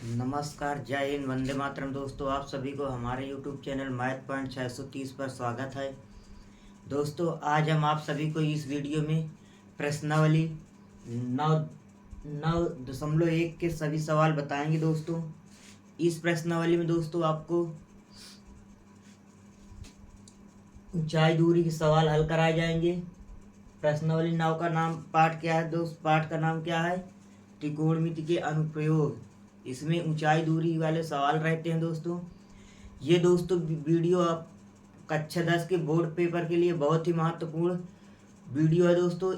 नमस्कार, जय हिंद, वंदे मातरम। दोस्तों, आप सभी को हमारे YouTube चैनल मैथ पॉइंट 630 पर स्वागत है। दोस्तों, आज हम आप सभी को इस वीडियो में प्रश्नावली 9.1 के सभी सवाल बताएंगे। दोस्तों, इस प्रश्नावली में दोस्तों आपको ऊंचाई दूरी के सवाल हल कराए जाएंगे। प्रश्नावली 9 का नाम पाठ क्या है दोस्त? पाठ का नाम क्या है? त्रिकोणमिति के अनुप्रयोग। इसमें ऊंचाई दूरी वाले सवाल रहते हैं। दोस्तों, ये दोस्तों वीडियो आप कक्षा 10 के बोर्ड पेपर के लिए बहुत ही महत्वपूर्ण वीडियो है। दोस्तों,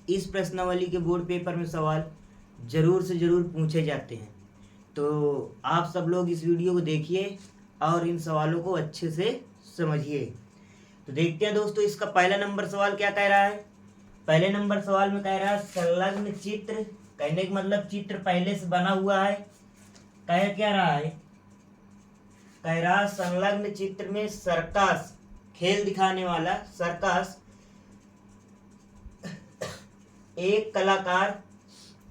इस प्रश्नावली के बोर्ड पेपर में सवाल ज़रूर से ज़रूर पूछे जाते हैं, तो आप सब लोग इस वीडियो को देखिए और इन सवालों को अच्छे से समझिए। तो देखते हैं दोस्तों, इसका पहला नंबर सवाल क्या कह रहा है। पहले नंबर सवाल में कह रहा है संलग्न चित्र। कहने का मतलब चित्र पहले से बना हुआ है। कह क्या रहा है? कह रहा संलग्न चित्र में सर्कस, खेल दिखाने वाला सर्कस, एक कलाकार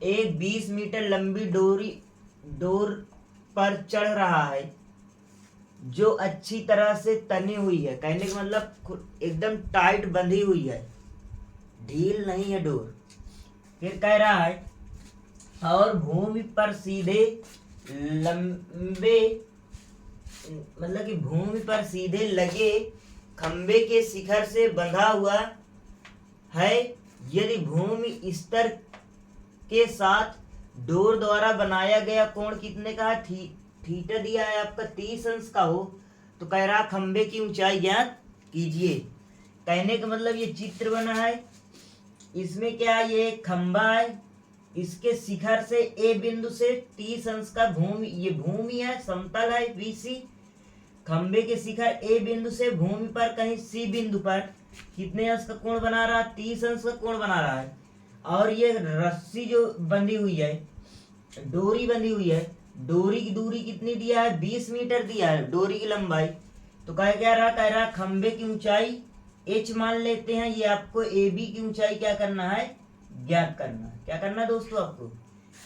एक 20 मीटर लंबी डोर पर चढ़ रहा है जो अच्छी तरह से तनी हुई है। कहने का मतलब एकदम टाइट बंधी हुई है, ढील नहीं है डोर। फिर कह रहा है और भूमि पर सीधे लंबे मतलब कि भूमि पर सीधे लगे खंबे के शिखर से बंधा हुआ है। यदि भूमि स्तर के साथ डोर द्वारा बनाया गया कोण कितने का है? थीटा दिया है आपका 30 अंश का हो, तो कह रहा खंबे की ऊंचाई ज्ञात कीजिए। कहने का मतलब ये चित्र बना है, इसमें क्या है, ये खंबा है, इसके शिखर से ए बिंदु से 30 अंश का ये भूमि है, समतल है BC। खंबे के शिखर ए बिंदु से भूमि पर कहीं C बिंदु पर कितने अंश का कोण बना रहा है? 30 अंश का कोण बना रहा है। और ये रस्सी जो बंधी हुई है, डोरी बंधी हुई है, डोरी की दूरी कितनी दिया है? 20 मीटर दिया है डोरी की लंबाई। तो कह रहा खंबे की ऊंचाई H मान लेते हैं। ये आपको AB की ऊंचाई क्या करना है? ज्ञात करना है। क्या करना है दोस्तों? आपको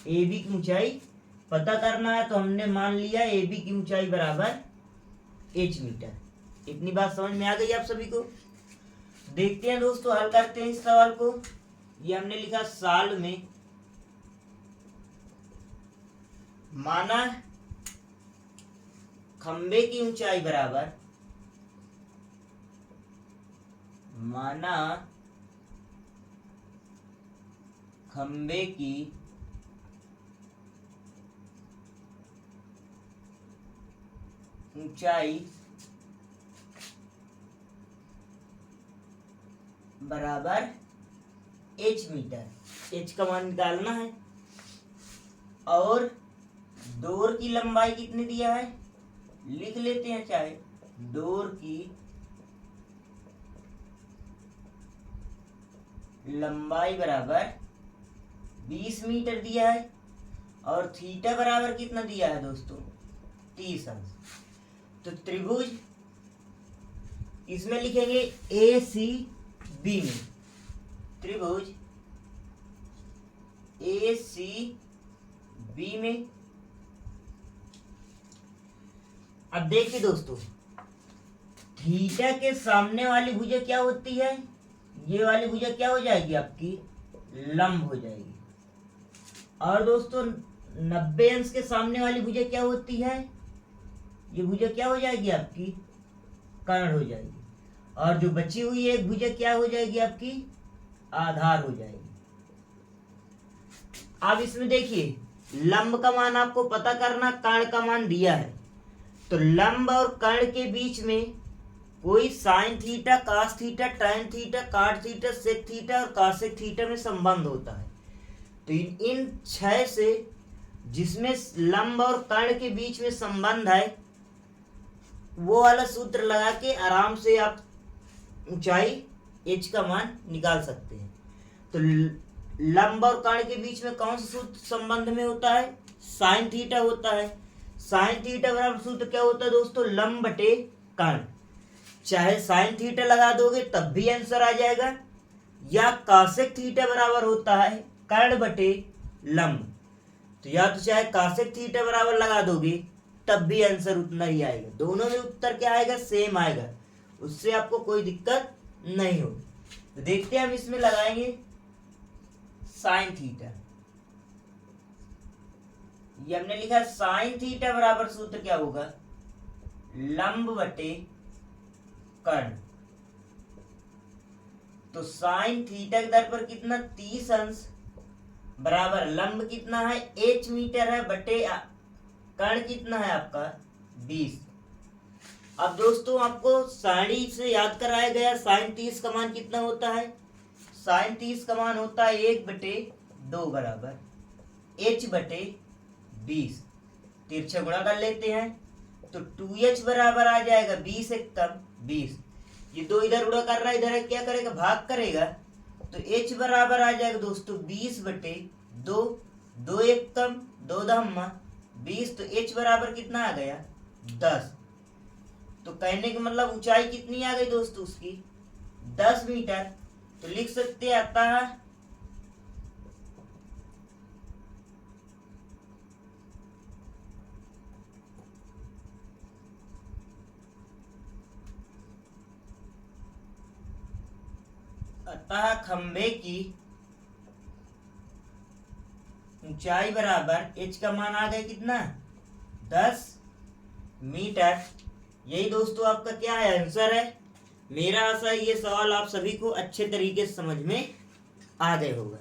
AB की ऊंचाई पता करना है। तो हमने मान लिया AB की ऊंचाई बराबर H मीटर। इतनी बात समझ में आ गई आप सभी को? देखते हैं दोस्तों, हल करते हैं इस सवाल को। ये हमने लिखा साल में माना खंबे की ऊंचाई बराबर, माना खंबे की ऊंचाई बराबर H मीटर। H का मान निकालना है। और डोर की लंबाई कितनी दिया है? लिख लेते हैं चाहे। डोर की लंबाई बराबर 20 मीटर दिया है। और थीटा बराबर कितना दिया है दोस्तों? 30 अंश। तो त्रिभुज इसमें लिखेंगे ACB में, त्रिभुज ACB में। अब देखिए दोस्तों, थीटा के सामने वाली भुजा क्या होती है? ये वाली भुजा क्या हो जाएगी? आपकी लंब हो जाएगी। और दोस्तों 90 अंश के सामने वाली भुजा क्या होती है? ये भुजा क्या हो जाएगी? आपकी कर्ण हो जाएगी। और जो बची हुई एक भुजा क्या हो जाएगी? आपकी आधार हो जाएगी। अब इसमें देखिए, लंब का मान आपको पता करना, कर्ण का मान दिया है। तो लंब और कर्ण के बीच में कोई sine theta, cos theta, tan theta, cot theta, sec theta और कासेक थीटा में संबंध होता है। तो इन 6 से जिसमें लंब और कर्ण के बीच में संबंध है, वो वाला सूत्र लगा के आराम से आप ऊंचाई H का मान निकाल सकते हैं। तो लंब और कर्ण के बीच में कौन सा सूत्र संबंध में होता है? साइन थीटा होता है। साइन थीटा बराबर सूत्र क्या होता है दोस्तों? लंब बटे कर्ण। चाहे साइन थीटा लगा दोगे तब भी आंसर आ जाएगा, या कासेक थीटा बराबर होता है कर्ण बटे लंब। तो या तो चाहे कासेक थीटा बराबर लगा दोगे तब भी आंसर उतना ही आएगा, दोनों में उत्तर क्या आएगा, सेम आएगा, उससे आपको कोई दिक्कत नहीं होगी। तो देखते हैं हम इसमें लगाएंगे साइन थीटा। ये हमने लिखा साइन थीटा बराबर सूत्र क्या होगा, लंब बटे कर्ण। तो साइन थीटा के दर पर कितना 30 अंश बराबर लंब कितना है h मीटर है बटे कर्ण कितना है आपका 20। अब दोस्तों आपको सारणी से याद कराया गया साइन 30 का मान कितना होता है, साइन 30 का मान होता है 1/2 बराबर h बटे 20। तिरछा गुणा कर लेते हैं तो 2h बराबर आ जाएगा 20 एक कम 20। ये दो इधर गुणा कर रहा है, इधर क्या करेगा, भाग करेगा, तो h बराबर आ जाएगा दोस्तों 20/2, 2 एक कम 2 दहम्मा 20, तो h बराबर कितना आ गया 10। तो कहने का मतलब ऊंचाई कितनी आ गई दोस्तों उसकी 10 मीटर। तो लिख सकते हैं आता है अतः खंबे की ऊंचाई बराबर h का मान आ गया कितना 10 मीटर। यही दोस्तों आपका क्या है, आंसर है। मेरा आशा है ये सवाल आप सभी को अच्छे तरीके से समझ में आ गए होगा।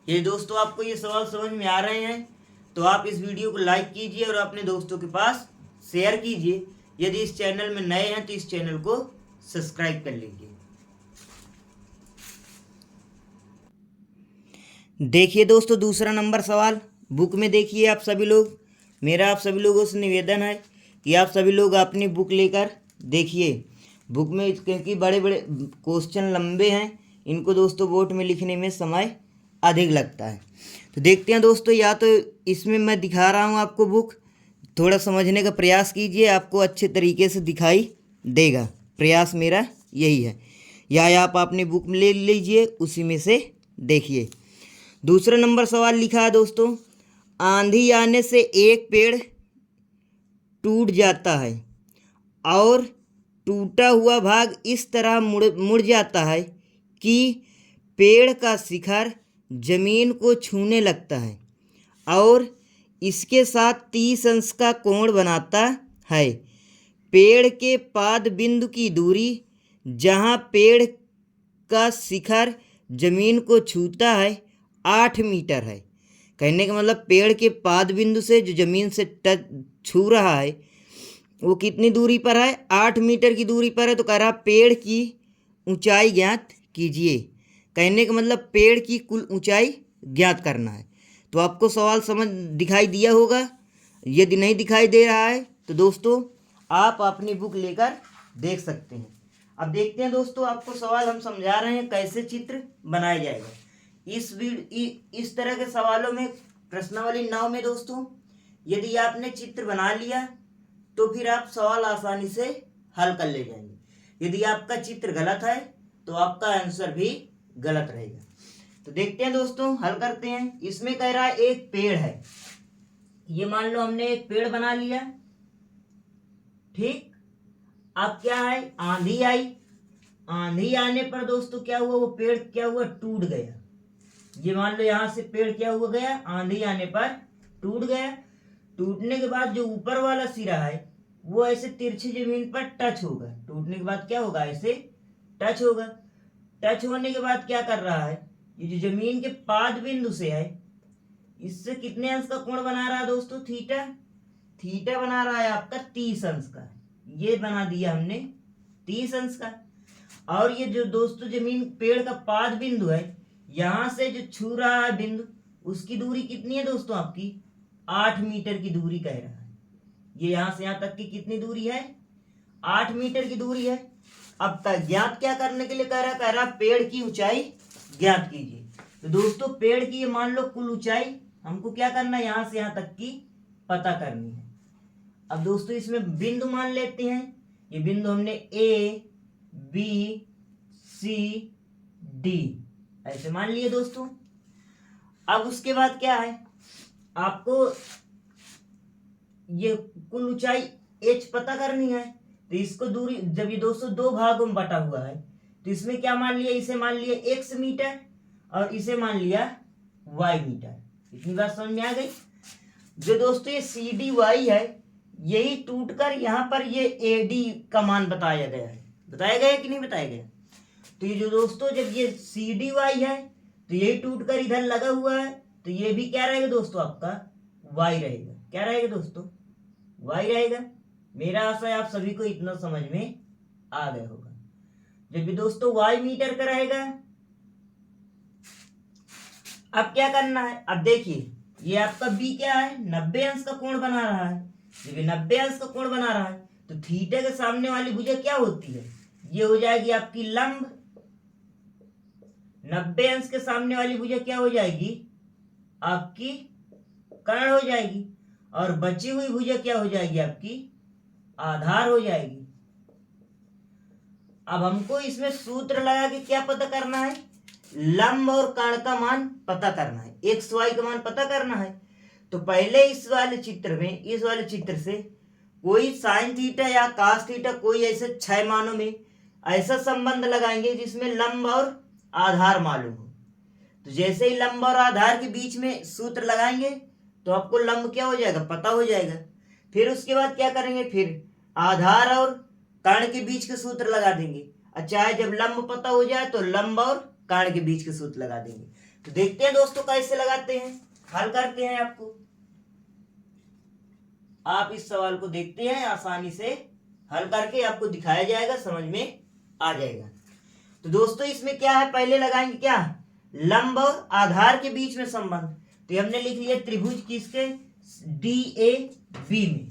ये दोस्तों आपको ये सवाल समझ में आ रहे हैं तो आप इस वीडियो को लाइक कीजिए और अपने दोस्तों के पास शेयर कीजिए। यदि इस चैनल में नए हैं तो इस चैनल को सब्सक्राइब कर लीजिए। देखिए दोस्तों दूसरा नंबर सवाल बुक में देखिए आप सभी लोग। मेरा आप सभी लोगों से निवेदन है कि आप सभी लोग अपनी बुक लेकर देखिए। बुक में क्योंकि बड़े बड़े क्वेश्चन लंबे हैं, इनको दोस्तों बोर्ड में लिखने में समय अधिक लगता है। तो देखते हैं दोस्तों, या तो इसमें मैं दिखा रहा हूँ आपको बुक, थोड़ा समझने का प्रयास कीजिए, आपको अच्छे तरीके से दिखाई देगा। प्रयास मेरा यही है, या आप अपनी बुक में ले लीजिए, उसी में से देखिए। दूसरा नंबर सवाल लिखा है दोस्तों, आंधी आने से एक पेड़ टूट जाता है और टूटा हुआ भाग इस तरह मुड़ जाता है कि पेड़ का शिखर जमीन को छूने लगता है और इसके साथ 30 अंश का कोण बनाता है। पेड़ के पाद बिंदु की दूरी जहाँ पेड़ का शिखर जमीन को छूता है 8 मीटर है। कहने का मतलब पेड़ के पाद बिंदु से जो जमीन से टच छू रहा है वो कितनी दूरी पर है, 8 मीटर की दूरी पर है। तो कह रहा पेड़ की ऊंचाई ज्ञात कीजिए। कहने का मतलब पेड़ की कुल ऊंचाई ज्ञात करना है। तो आपको सवाल समझ दिखाई दिया होगा। यदि नहीं दिखाई दे रहा है तो दोस्तों आप अपनी बुक लेकर देख सकते हैं। अब देखते हैं दोस्तों, आपको सवाल हम समझा रहे हैं कैसे चित्र बनाया जाएगा। इस तरह के सवालों में प्रश्नावली 9 में दोस्तों यदि आपने चित्र बना लिया तो फिर आप सवाल आसानी से हल कर ले जाएंगे। यदि आपका चित्र गलत है तो आपका आंसर भी गलत रहेगा। तो देखते हैं दोस्तों, हल करते हैं। इसमें कह रहा है एक पेड़ है, ये मान लो हमने एक पेड़ बना लिया, ठीक। अब क्या है, आंधी आई, आंधी आने पर दोस्तों क्या हुआ, वो पेड़ क्या हुआ, टूट गया। ये मान लो यहां से पेड़ क्या हुआ गया, आंधी आने पर टूट गया। टूटने के बाद जो ऊपर वाला सिरा है वो ऐसे तिरछी जमीन पर टच होगा। टूटने के बाद क्या होगा, ऐसे टच होगा। टच होने के बाद क्या कर रहा है, ये जो जमीन के पाद बिंदु से है इससे कितने अंश का कोण बना रहा है दोस्तों, थीटा। थीटा बना रहा है आपका 30 अंश का। ये बना दिया हमने 30 अंश का। और ये जो दोस्तों जमीन पेड़ का पाद बिंदु है, यहां से जो छू रहा है बिंदु, उसकी दूरी कितनी है दोस्तों, आपकी 8 मीटर की दूरी कह रहा है। ये यहां से यहां तक की कितनी दूरी है, 8 मीटर की दूरी है। अब तक ज्ञात क्या करने के लिए कह रहा पेड़ की ऊंचाई ज्ञात कीजिए। तो दोस्तों पेड़ की ये मान लो कुल ऊंचाई हमको क्या करना है, यहां से यहां तक की पता करनी है। अब दोस्तों इसमें बिंदु मान लेते हैं। ये बिंदु हमने ए बी सी डी ऐसे मान लिए दोस्तों। अब उसके बाद क्या है, आपको ये कुल ऊंचाई h पता करनी है। तो इसको दूरी, जब ये दोस्तों दो भागों में बटा हुआ है, तो इसमें क्या मान लिया, इसे मान लिया x मीटर और इसे मान लिया y मीटर। इतनी बात समझ में आ गई। जो दोस्तों ये सी डी वाई है, यही टूटकर यहाँ पर ये ए डी का मान बताया गया है। बताया गया कि नहीं बताया गया? तो ये जो दोस्तों जब ये सी डी वाई है, तो यही टूटकर इधर लगा हुआ है, तो ये भी क्या रहेगा दोस्तों, आपका y रहेगा। क्या रहेगा दोस्तों? y रहेगा। मेरा आशा है आप सभी को इतना समझ में आ गया होगा। जब भी दोस्तों y मीटर का रहेगा, अब क्या करना है, अब देखिए ये आपका b क्या है, 90 अंश का कोण बना रहा है। जब ये 90 अंश का कोण बना रहा है, तो थीटा के सामने वाली भुजा क्या होती है, ये हो जाएगी आपकी लंब। 90 अंश के सामने वाली भुजा क्या हो जाएगी, आपकी कर्ण हो जाएगी। और बची हुई भुजा क्या हो जाएगी, आपकी आधार हो जाएगी। अब हमको इसमें सूत्र लगा के क्या पता करना है, लंब और कर्ण का मान पता करना है, एक्स वाई का मान पता करना है। तो पहले इस वाले चित्र में, इस वाले चित्र से कोई साइन थीटा या कास थीटा, कोई ऐसे 6 मानों में ऐसा संबंध लगाएंगे जिसमें लंब और आधार मालूम हो। तो जैसे ही लंब और आधार के बीच में सूत्र लगाएंगे, तो आपको लंब क्या हो जाएगा, पता हो जाएगा। फिर उसके बाद क्या करेंगे, फिर आधार और कर्ण के बीच के सूत्र लगा देंगे। अच्छा है, जब लंब पता हो जाए तो लंब और कर्ण के बीच के सूत्र लगा देंगे। तो देखते हैं दोस्तों कैसे लगाते हैं, हल करते हैं। आपको, आप इस सवाल को देखते हैं, आसानी से हल करके आपको दिखाया जाएगा, समझ में आ जाएगा। तो दोस्तों इसमें क्या है, पहले लगाएंगे क्या, लंब और आधार के बीच में संबंध। तो हमने लिख लिया त्रिभुज किसके, डी ए बी में।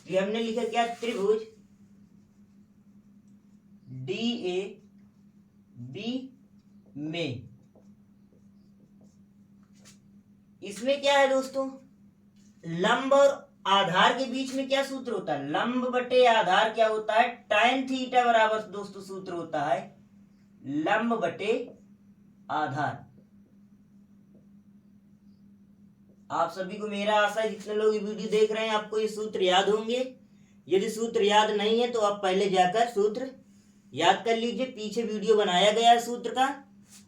तो हमने लिखा क्या, त्रिभुज डी ए बी में। इसमें क्या है दोस्तों, लंब और आधार के बीच में क्या सूत्र होता है, लंब बटे आधार क्या होता है, tan थीटा बराबर दोस्तों सूत्र होता है लंब बटे आधार। आप सभी को मेरा आशा है, जितने लोग ये वीडियो देख रहे हैं, आपको ये सूत्र याद होंगे। यदि सूत्र याद नहीं है तो आप पहले जाकर सूत्र याद कर लीजिए, पीछे वीडियो बनाया गया है सूत्र का,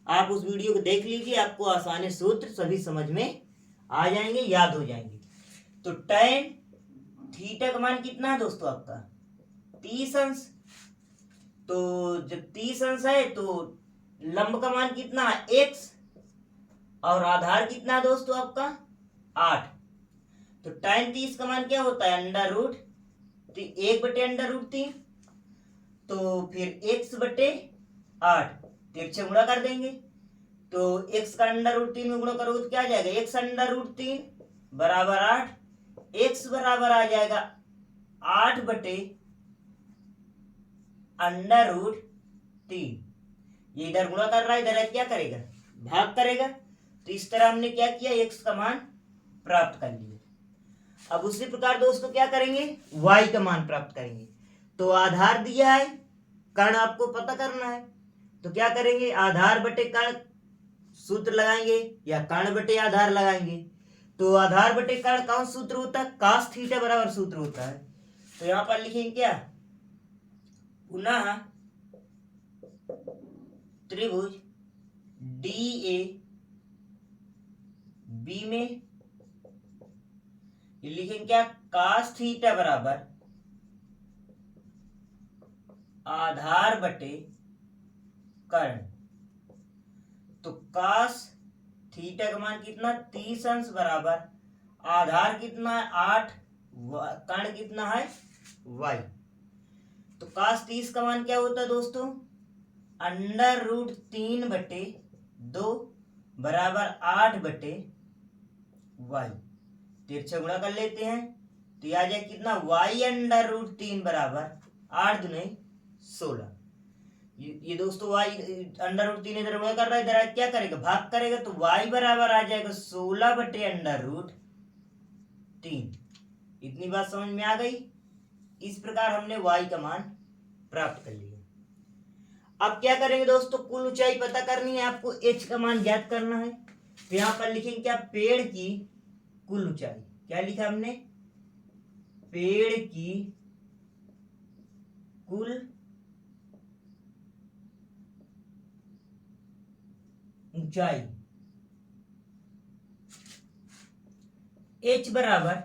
आप उस वीडियो को देख लीजिए, आपको आसानी सूत्र सभी समझ में आ जाएंगे, याद हो जाएंगे। तो tan थीटा का मान कितना है दोस्तों, आपका 30 अंश। तो जब 30 अंश है तो लंब का मान कितना है, x, और आधार कितना है दोस्तों आपका 8। तो tan 30 का मान क्या होता है, अंडर रूट 1 बटे अंडर रूट 3। तो फिर x बटे 8 तिरछे गुणा कर देंगे। तो x का अंडर रूट 3 में गुणा करोगे तो क्या आ जाएगा, x अंडर रूट 3 बराबर 8, x बराबर आ जाएगा 8 बटे अंडर रूट 3। ये इधर गुणा कर रहा है, इधर क्या करेगा, भाग करेगा। तो इस तरह हमने क्या किया, x का मान प्राप्त कर लिया। अब उसी प्रकार दोस्तों क्या करेंगे, y का मान प्राप्त करेंगे। तो आधार दिया है, कर्ण आपको पता करना है, तो क्या करेंगे, आधार बटे कर्ण सूत्र लगाएंगे या कर्ण बटे आधार लगाएंगे। तो आधार बटे कर्ण कौन सूत्र होता है, कास थीटा बराबर सूत्र होता है। तो यहां पर लिखेंगे क्या, पुनः त्रिभुज डी ए बी में लिखेंगे क्या, कास थीटा बराबर आधार बटे कर्ण। तो कास थीटा का मान कितना, 30 अंश बराबर आधार कितना है 8, कर्ण कितना है y। तो कास 30 का मान क्या होता है दोस्तों, अंडर रूट 3 बटे 2 बराबर 8 बटे y। तिरछा गुणा कर लेते हैं तो यह आ जाए कितना, y अंडर रूट 3 बराबर 8 दूने 16। ये दोस्तों y अंडर रूट 3 इधर गुणा कर रहा है, इधर क्या करेगा, भाग करेगा। तो y बराबर आ जाएगा 16 बटे अंडर रूट 3। इतनी बात समझ में आ गई। इस प्रकार हमने y का मान प्राप्त कर लिया। अब क्या करेंगे दोस्तों, कुल ऊंचाई पता करनी है आपको, h का मान ज्ञात करना है। तो यहां पर लिखेंगे क्या, पेड़ की कुल ऊंचाई। क्या लिखा हमने? पेड़ की कुल ऊंचाई h बराबर,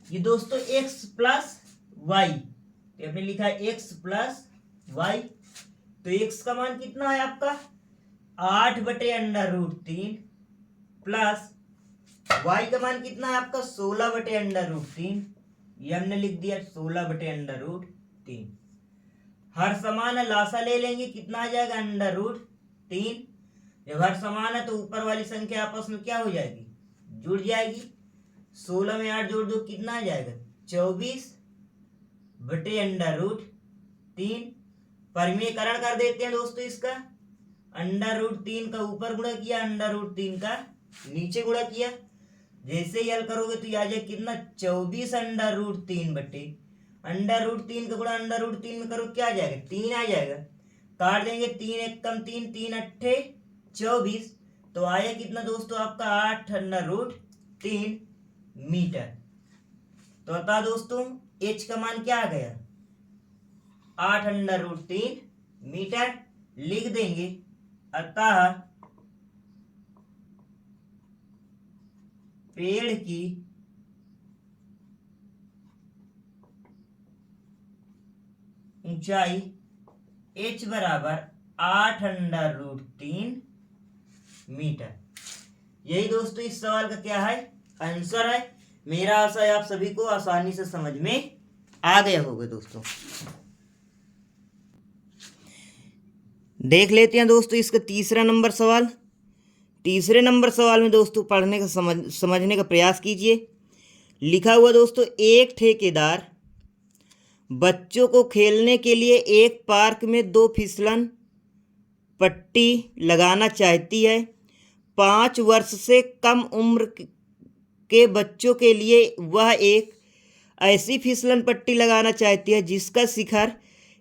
ये दोस्तों x प्लस वाई, तो हमने लिखा है x प्लस वाई। तो x का मान कितना है आपका? 8/√3 प्लस y का मान कितना है आपका? 16/√3। ये हमने लिख दिया 16/√3। हर समान है, लासा ले लेंगे, कितना आ जाएगा? √3। जब हर समान है तो ऊपर वाली संख्या आपस में क्या हो जाएगी? जुड़ जाएगी। 16 में 8 जोड़ दो, कितना आ जाएगा? 24/√3। परिमेयकरण कर देते हैं दोस्तों इसका। √3 का ऊपर गुणा किया, √3 का नीचे गुणा किया। जैसे ही हल करोगे तो आ जाए कितना? 24/√3 बटे √3 का गुणा √3 में करो, क्या आ जाएगा? 3 आ जाएगा। काट देंगे, 3 एक कम 3, 3 अट्ठे 24। तो आया कितना दोस्तों आपका? 8/√3 मीटर। तो बता दोस्तों h का मान क्या आ गया? 8/√3 मीटर। लिख देंगे अतः पेड़ की ऊंचाई h बराबर 8/√3 मीटर। यही दोस्तों इस सवाल का क्या है? आंसर है। मेरा आशा है आप सभी को आसानी से समझ में आ गया होगा दोस्तों। देख लेते हैं दोस्तों इसका तीसरा नंबर सवाल। तीसरे नंबर सवाल में दोस्तों पढ़ने का समझने का प्रयास कीजिए। लिखा हुआ दोस्तों, एक ठेकेदार बच्चों को खेलने के लिए एक पार्क में 2 फिसलन पट्टी लगाना चाहती है। 5 वर्ष से कम उम्र के बच्चों के लिए वह एक ऐसी फिसलन पट्टी लगाना चाहती है जिसका शिखर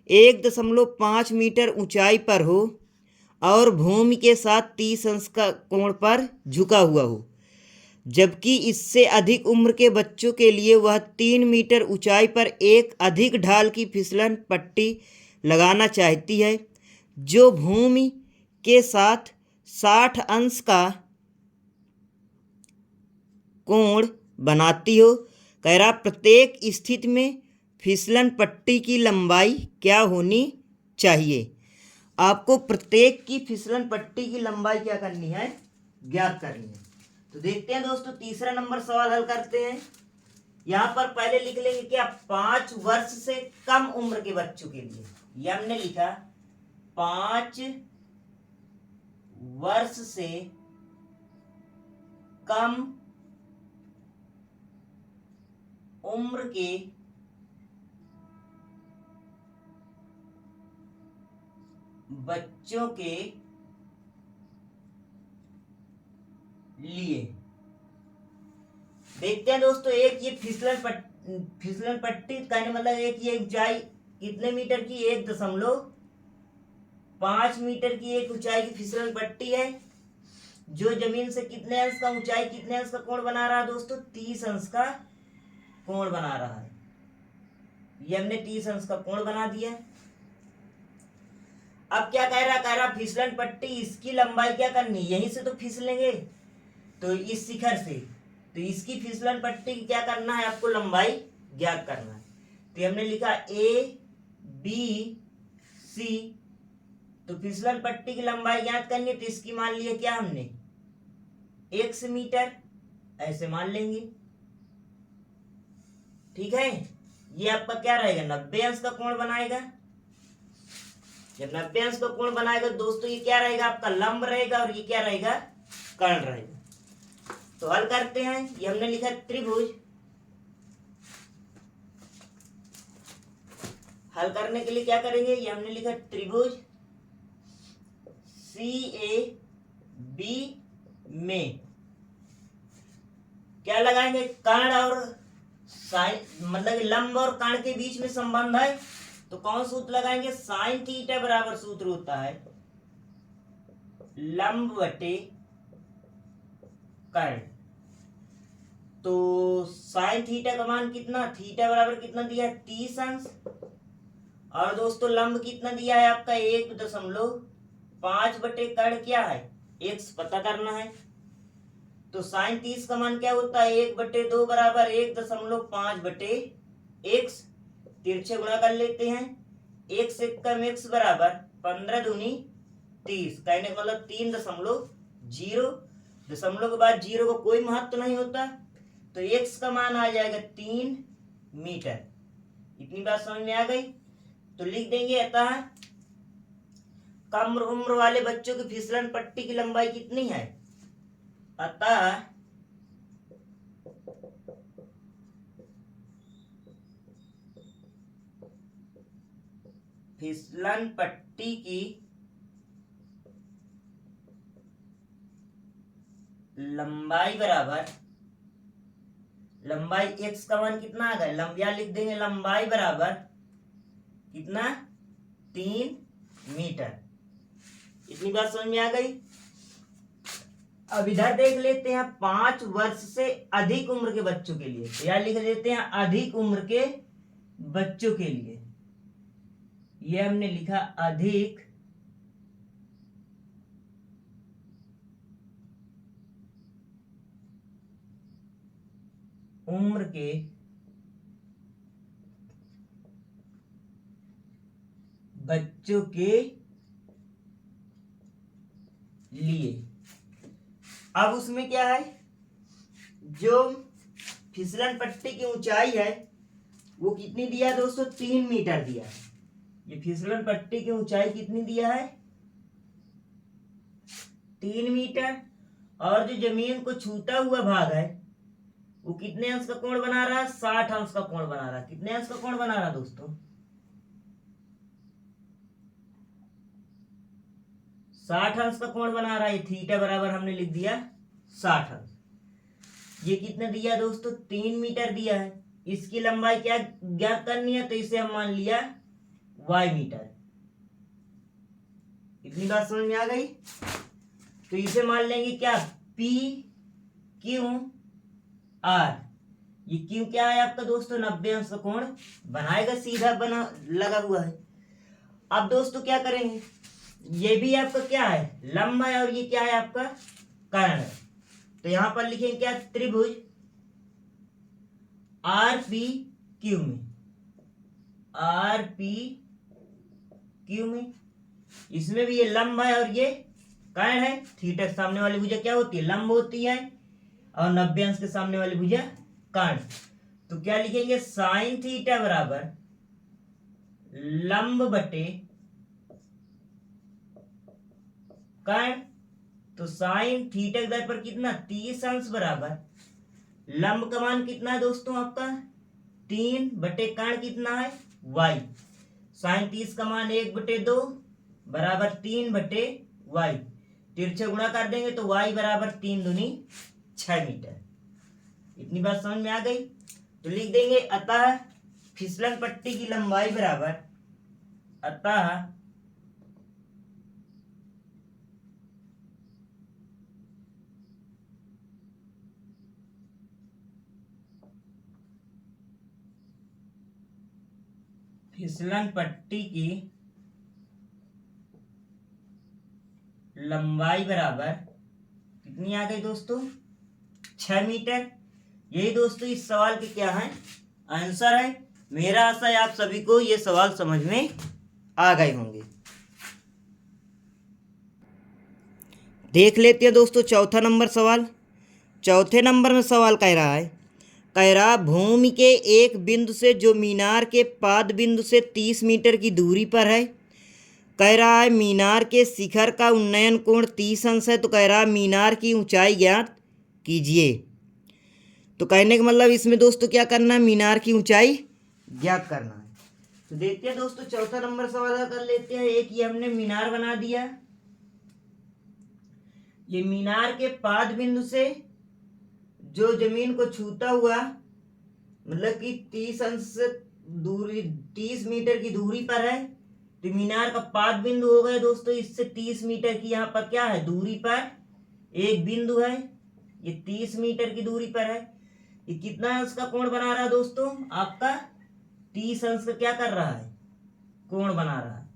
1.5 मीटर ऊंचाई पर हो और भूमि के साथ 30 अंश का कोण पर झुका हुआ हो, जबकि इससे अधिक उम्र के बच्चों के लिए वह 3 मीटर ऊंचाई पर एक अधिक ढाल की फिसलन पट्टी लगाना चाहती है जो भूमि के साथ 60 अंश का कोण बनाती हो। कह रहा प्रत्येक स्थिति में फिसलन पट्टी की लंबाई क्या होनी चाहिए? आपको प्रत्येक की फिसलन पट्टी की लंबाई क्या करनी है? ज्ञात करनी है। तो देखते हैं दोस्तों तीसरा नंबर सवाल हल करते हैं। यहां पर पहले लिख लेंगे क्या? 5 वर्ष से कम उम्र के बच्चों के लिए। यह हमने लिखा 5 वर्ष से कम उम्र के बच्चों के लिए। देखते हैं दोस्तों, एक ये फिसलन पट्टी कहने मतलब एक ये ऊंचाई कितने मीटर की? 1.5 मीटर की एक ऊंचाई की फिसलन पट्टी है जो जमीन से कितने अंश का ऊंचाई, कितने अंश का कोण बना रहा है दोस्तों? 30 अंश का कोण बना रहा है। ये हमने 30 अंश का कोण बना दिया। अब क्या कह रहा? कह रहा फिसलन पट्टी इसकी लंबाई क्या करनी? यहीं से तो फिसलेंगे, तो इस शिखर से, तो इसकी फिसलन पट्टी की क्या करना है? आपको लंबाई ज्ञात करना है। तो हमने लिखा ABC। तो फिसलन पट्टी की लंबाई ज्ञात करनी है, तो इसकी मान लिया क्या हमने? x मीटर, ऐसे मान लेंगे। ठीक है, ये आपका क्या रहेगा? 90 अंश का कोण बनाएगा। जब 90 अंश का कोण बनाएगा दोस्तों ये क्या रहेगा? आपका लंब रहेगा और ये क्या रहेगा? कर्ण रहेगा। तो हल करते हैं। ये हमने लिखा त्रिभुज। हल करने के लिए क्या करेंगे? ये हमने लिखा त्रिभुज CAB में क्या लगाएंगे? कर्ण और साइन, मतलब लंब और कर्ण के बीच में संबंध है, तो कौन सूत्र लगाएंगे? साइन थीटा बराबर सूत्र होता है लंब बटे कर्ण। तो साइन थीटा का मान कितना, थीटा बराबर कितना दिया है 30 अंश, और दोस्तों लंब कितना दिया है आपका 1.5 बटे कर्ण क्या है x पता करना है। तो साइन 30 का मान क्या होता है 1/2 बराबर 1.5 बटे x, तिरछे गुणा कर लेते हैं, x एक कम x बराबर 15 दूनी 30, कहने का मतलब 3.0, दशमलव के बाद 0 को कोई महत्व नहीं होता, तो x का मान आ जाएगा 3 मीटर। इतनी बात समझ में आ गई। तो लिख देंगे अतः कम उम्र वाले बच्चों की फिसलन पट्टी की लंबाई कितनी है, अतः फिसलन पट्टी की लंबाई बराबर, लंबाई x का मान कितना आ गया, लंबिया लिख देंगे, लंबाई बराबर कितना 3 मीटर। इतनी बात समझ में आ गई। अब इधर देख लेते हैं 5 वर्ष से अधिक उम्र के बच्चों के लिए, तो यह लिख देते हैं अधिक उम्र के बच्चों के लिए, ये हमने लिखा अधिक उम्र के बच्चों के लिए। अब उसमें क्या है, जो फिसलन पट्टी की ऊंचाई है वो कितनी दिया है दोस्तों 3 मीटर दिया है। ये फिसलन पट्टी की ऊंचाई कितनी दिया है 3 मीटर, और जो जमीन को छूता हुआ भाग है वो कितने अंश का कोण बना रहा है 60 अंश का कोण बना रहा है। कितने अंश का कोण बना रहा है दोस्तों 60 अंश का कोण बना रहा है। थीटा बराबर हमने लिख दिया 60 अंश। ये कितना दिया दोस्तों 3 मीटर दिया है। इसकी लंबाई क्या ज्ञात करनी है, तो इसे हम मान लिया y मीटर। इतनी बात समझ में आ गई। तो इसे मान लेंगे क्या P Q R। ये Q क्या है आपका दोस्तों 90 अंश का कोण बनाएगा, सीधा बना लगा हुआ है। अब दोस्तों क्या करेंगे, ये भी आपका क्या है लंब है और ये क्या है आपका कर्ण है, तो यहां पर लिखेंगे क्या त्रिभुज RPQ में, RPQ में, इसमें भी ये लंब है और ये कर्ण है। थीटा के सामने वाली भुजा क्या होती है लंब होती है, और 90 अंश के सामने वाली भुजा कर्ण। तो क्या लिखेंगे साइन थीटा बराबर लंब बटे कर्ण। तो साइन थीटा के दर पर कितना 30 अंश बराबर लंब का मान कितना है दोस्तों आपका 3 बटे कर्ण कितना है y। साइन 30 का मान 1/2 बराबर 3 बटे y, तिरछे गुणा कर देंगे तो y बराबर 3 दूनी 6 मीटर। इतनी बात समझ में आ गई। तो लिख देंगे अतः फिसलन पट्टी की लंबाई बराबर, अतः फिसलन पट्टी की लंबाई बराबर कितनी आ गई दोस्तों 6 मीटर। यही दोस्तों इस सवाल के क्या है आंसर है। मेरा आशा है आप सभी को ये सवाल समझ में आ गए होंगे। देख लेते हैं दोस्तों चौथा नंबर सवाल। चौथे नंबर में सवाल कह रहा भूमि के एक बिंदु से जो मीनार के पाद बिंदु से 30 मीटर की दूरी पर है, कह रहा है मीनार के शिखर का उन्नयन कोण 30 अंश है। तो कह रहा है मीनार की ऊंचाई ज्ञात कीजिए। तो कहने का मतलब इसमें दोस्तों क्या करना है मीनार की ऊंचाई ज्ञात करना है। तो देखते हैं दोस्तों चौथा नंबर सवाल कर लेते हैं। एक ये हमने मीनार बना दिया, ये मीनार के पाद बिंदु से जो जमीन को छूता हुआ मतलब कि 30 अंश दूरी 30 मीटर की दूरी पर है। तो मीनार का पाद बिंदु हो गया दोस्तों, इससे 30 मीटर की यहाँ पर क्या है दूरी पर एक बिंदु है, ये 30 मीटर की दूरी पर है। ये कितना अंश का कोण बना रहा है दोस्तों? आपका 30 अंश का क्या कर रहा है? कोण बना रहा है।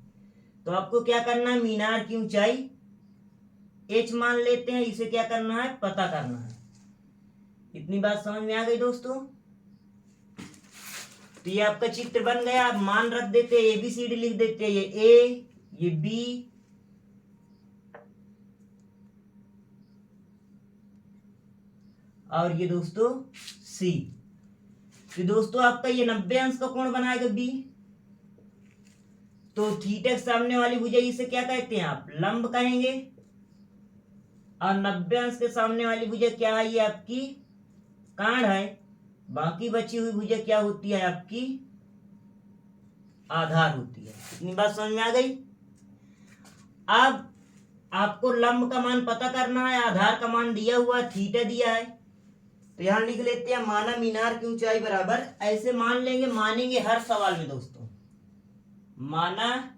तो आपको क्या करना है? मीनार की ऊंचाई h मान लेते हैं, इसे क्या करना है? पता करना है। इतनी बात समझ में आ गई दोस्तों? तो ये आपका चित्र बन गया। आप मान रख देते हैं, ABCD लिख देते हैं, ये A, ये B, और ये दोस्तों C। तो दोस्तों आपका ये 90 अंश का कोण बनाएगा B। तो थीटा के सामने वाली भुजा, इसे क्या कहते हैं आप? लंब कहेंगे। और 90 अंश के सामने वाली भुजा क्या है? ये आपकी कांड है। बाकी बची हुई भुजा क्या होती है? आपकी आधार होती है। इतनी बात समझ में आ गई? अब आपको लंब का मान पता करना है, आधार का मान दिया हुआ, थीटा दिया है। तो यहां लिख लेते हैं, माना मीनार की ऊंचाई बराबर, ऐसे मान लेंगे, मानेंगे हर सवाल में दोस्तों। माना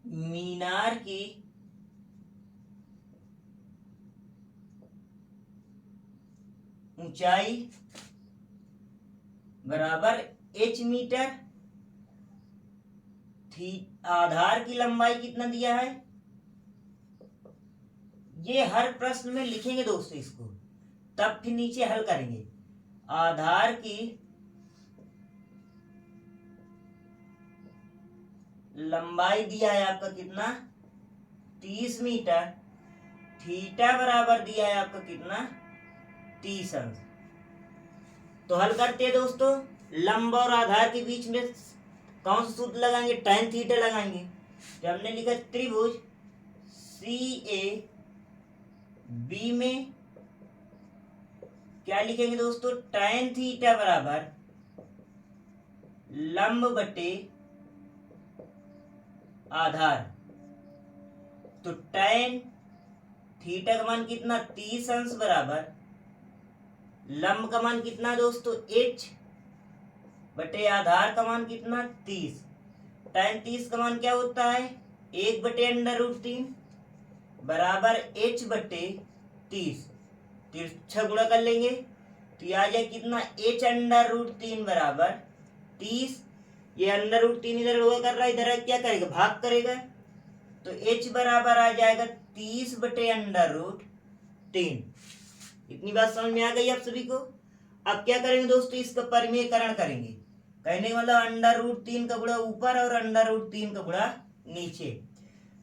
मीनार की ऊंचाई बराबर h मीटर, आधार की लंबाई कितना दिया है? ये हर प्रश्न में लिखेंगे दोस्तों इसको, तब फिर नीचे हल करेंगे। आधार की लंबाई दिया है आपका कितना? 30 मीटर। थीटा बराबर दिया है आपका कितना? 30 अंश। तो हल करते हैं दोस्तों। लंब और आधार के बीच में कौन सा सूत्र लगाएंगे? tan थीटा लगाएंगे। तो हमने लिखा त्रिभुज CAB में क्या लिखेंगे दोस्तों? tan थीटा बराबर लंब बटे आधार। तो tan थीटा का मान कितना? 30 अंश बराबर लंब का मान कितना दोस्तों? h बटे आधार का मान कितना? 30। tan 30 का मान क्या होता है? 1/√3 बराबर h बटे 30। तिरछा गुणा कर लेंगे तो ये आ जाए कितना? h√3 बराबर 30। ये √3 इधर हुआ कर रहा है, इधर क्या करेगा? भाग करेगा। तो h बराबर आ जाएगा 30/√3। इतनी बात समझ में आ गई आप सभी को? अब क्या करेंगे दोस्तों? इसका परिमेयकरण करेंगे। कहने का मतलब √3 का गुणा ऊपर और √3 का गुणा नीचे।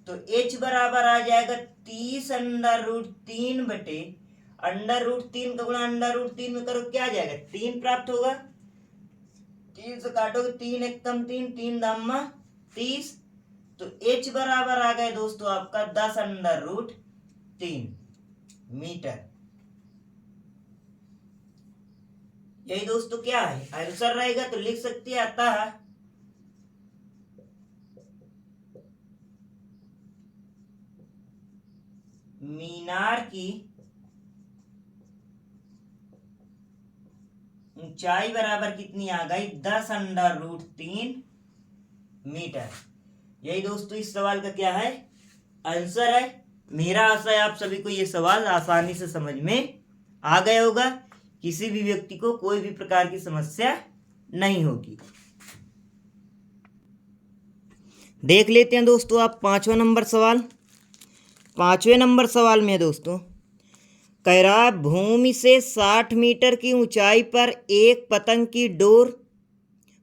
तो h बराबर आ जाएगा 30/√3 बटे √3 का गुणा √3 में करो, क्या आ जाएगा? 3 प्राप्त होगा। 3 से काटोगे, 3 एक कम 3, 3 दामा 30। तो h बराबर आ गए दोस्तों आपका 10√3 मीटर। यही दोस्तों क्या है? आंसर रहेगा। तो लिख सकते हैं, अतः मीनार की ऊंचाई बराबर कितनी आ गई? 10√3 मीटर। यही दोस्तों इस सवाल का क्या है? आंसर है। मेरा आशा है आप सभी को ये सवाल आसानी से समझ में आ गया होगा। किसी भी व्यक्ति को कोई भी प्रकार की समस्या नहीं होगी। देख लेते हैं दोस्तों आप 5वां नंबर सवाल। 5वें नंबर सवाल में दोस्तों कह रहा है, भूमि से 60 मीटर की ऊंचाई पर एक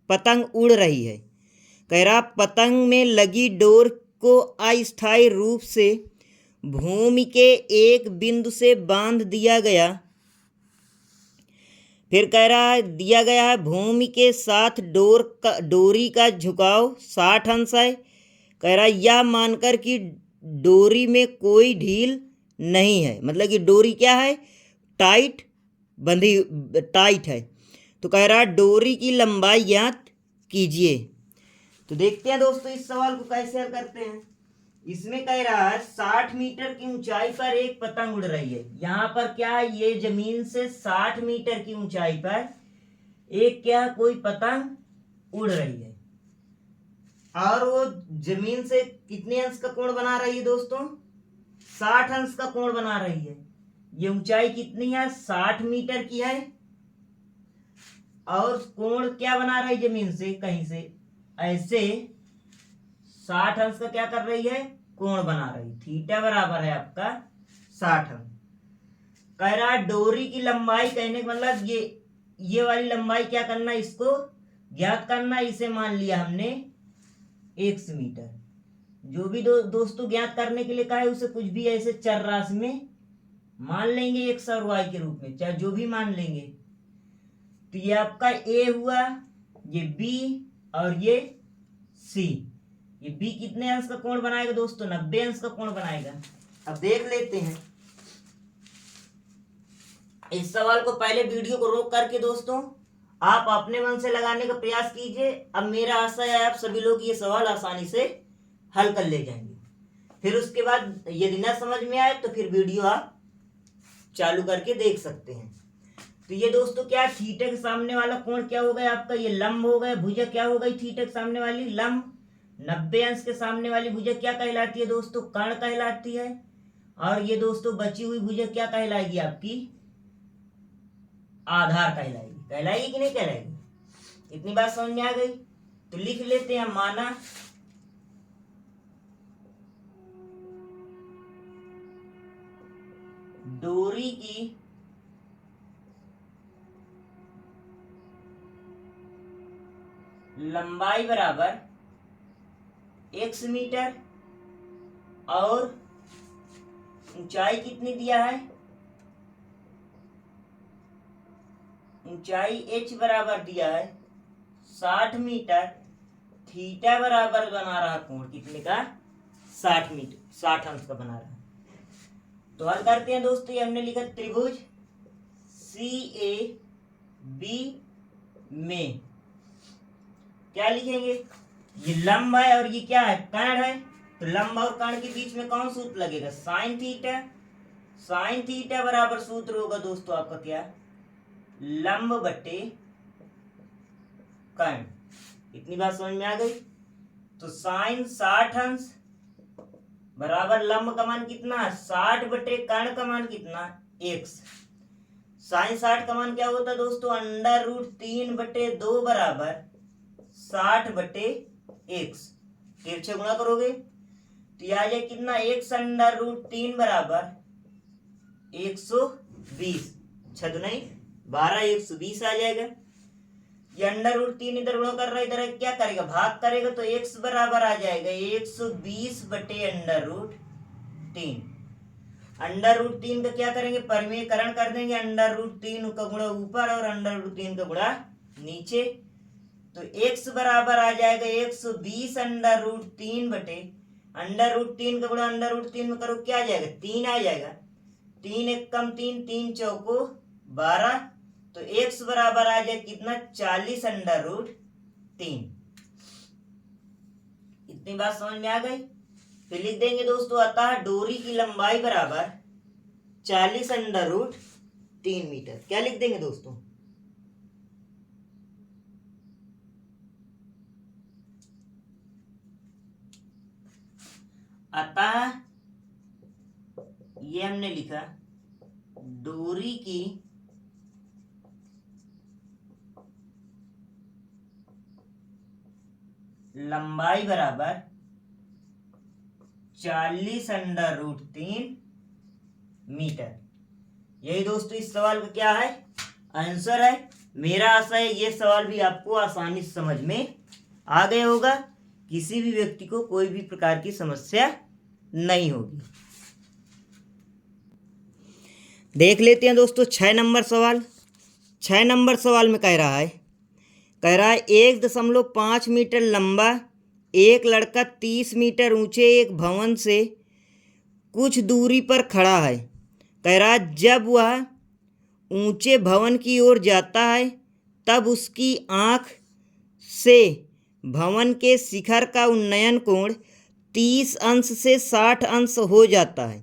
पतंग उड़ रही है। कह रहा, पतंग में लगी डोर को अस्थायी रूप से भूमि के एक बिंदु से बांध दिया गया। फिर कह रहा है, दिया गया है भूमि के साथ डोरी का झुकाव 60 अंश है। कह रहा है, यह मानकर कि डोरी में कोई ढील नहीं है, मतलब कि डोरी क्या है? टाइट है। तो कह रहा है डोरी की लंबाई ज्ञात कीजिए। तो देखते हैं दोस्तों इस सवाल को कैसे हल करते हैं। इसमें कह रहा है 60 मीटर की ऊंचाई पर एक पतंग उड़ रही है। यहाँ पर क्या है? ये जमीन से 60 मीटर की ऊंचाई पर एक क्या, कोई पतंग उड़ रही है। और वो जमीन से कितने अंश का कोण बना रही है दोस्तों? 60 अंश का कोण बना रही है। ये ऊंचाई कितनी है? 60 मीटर की है। और कोण क्या बना रही है जमीन से? कहीं से ऐसे 60 अंश का क्या कर रही है? कोण बना रही। थीटा बराबर है आपका 60 अंश। कह रहा है डोरी की लंबाई, कहने का मतलब ये वाली लंबाई क्या करना, इसको ज्ञात करना। इसे मान लिया हमने x मीटर। जो भी दोस्तों ज्ञात करने के लिए कहा है उसे कुछ भी ऐसे चर राशि में मान लेंगे, x और y के रूप में, चाहे जो भी मान लेंगे। तो ये आपका a हुआ, ये b और ये c। ये b कितने अंश का कोण बनाएगा दोस्तों? 90 अंश का कोण बनाएगा। अब देख लेते हैं इस सवाल को। पहले वीडियो को रोक करके दोस्तों आप अपने मन से लगाने का प्रयास कीजिए। अब मेरा आशा है आप सभी लोग ये सवाल आसानी से हल कर ले जाएंगे। फिर उसके बाद यदि ना समझ में आए तो फिर वीडियो आप चालू करके देख सकते हैं। तो ये दोस्तों क्या, थीटा के सामने वाला कोण क्या हो गया आपका? ये लंब हो गया। भुजा क्या हो गई थीटा के सामने वाली? लंब। 90 अंश के सामने वाली भुजा क्या कहलाती है दोस्तों? कर्ण कहलाती है। और ये दोस्तों बची हुई भुजा क्या कहलाएगी आपकी? आधार कहलाएगी। कहलाएगी कि नहीं कहलाएगी? इतनी बात समझ में आ गई? तो लिख लेते हैं, माना डोरी की लंबाई बराबर x मीटर और ऊंचाई कितनी दिया है? ऊंचाई h बराबर दिया है 60 मीटर। थीटा बराबर बना रहा कोण कितने का? 60 मीटर, 60 अंश का बना रहा। तो हल करते हैं दोस्तों। ये हमने लिखा त्रिभुज CAB में क्या लिखेंगे? ये लंब है और ये क्या है? कर्ण है। तो लंब और कर्ण के बीच में कौन सूत्र लगेगा? Sine theta. साइन थीटा बराबर सूत्र होगा दोस्तों आपका क्या? लंब बटे कर्ण। इतनी बात समझ में आ गई? तो साइन 60 अंश बराबर लंब का मान कितना? 60 बटे कर्ण का मान कितना? x। साइन 60 का मान क्या होता है दोस्तों? √3 बटे 2 बराबर 60 बटे x। तिरछे गुणा करोगे तो यह आ जाए कितना? x √3 बराबर 120। 6 नहीं 12, 120 आ जाएगा। ये √3 इधर गुणा कर रहा है, इधर क्या करेगा? भाग करेगा। तो x बराबर आ जाएगा 120 बटे √3। √3 का क्या करेंगे? परिमेयकरण कर देंगे। √3 का गुणा ऊपर और √3 का गुणा नीचे। तो x बराबर आ जाएगा 120 √3 बटे √3 का गुणा √3 में करो क्या आ जाएगा? 3 आ जाएगा। 3 एक कम 3, 3 चौको 12। तो x बराबर आ जाए कितना? 40 √3। इतनी बात समझ में आ गई? फिर लिख देंगे दोस्तों, अतः डोरी की लंबाई बराबर 40 √3 मीटर। क्या लिख देंगे दोस्तों? अतः ये हमने लिखा डोरी की लंबाई बराबर 40 √3 मीटर। यही दोस्तों इस सवाल का क्या है? आंसर है। मेरा आशा है ये सवाल भी आपको आसानी से समझ में आ गया होगा। किसी भी व्यक्ति को कोई भी प्रकार की समस्या नहीं होगी। देख लेते हैं दोस्तों 6 नंबर सवाल। 6 नंबर सवाल में कह रहा है 1.5 मीटर लंबा एक लड़का 30 मीटर ऊंचे एक भवन से कुछ दूरी पर खड़ा है। कह रहा है जब वह ऊंचे भवन की ओर जाता है तब उसकी आँख से भवन के शिखर का उन्नयन कोण 30 अंश से 60 अंश हो जाता है।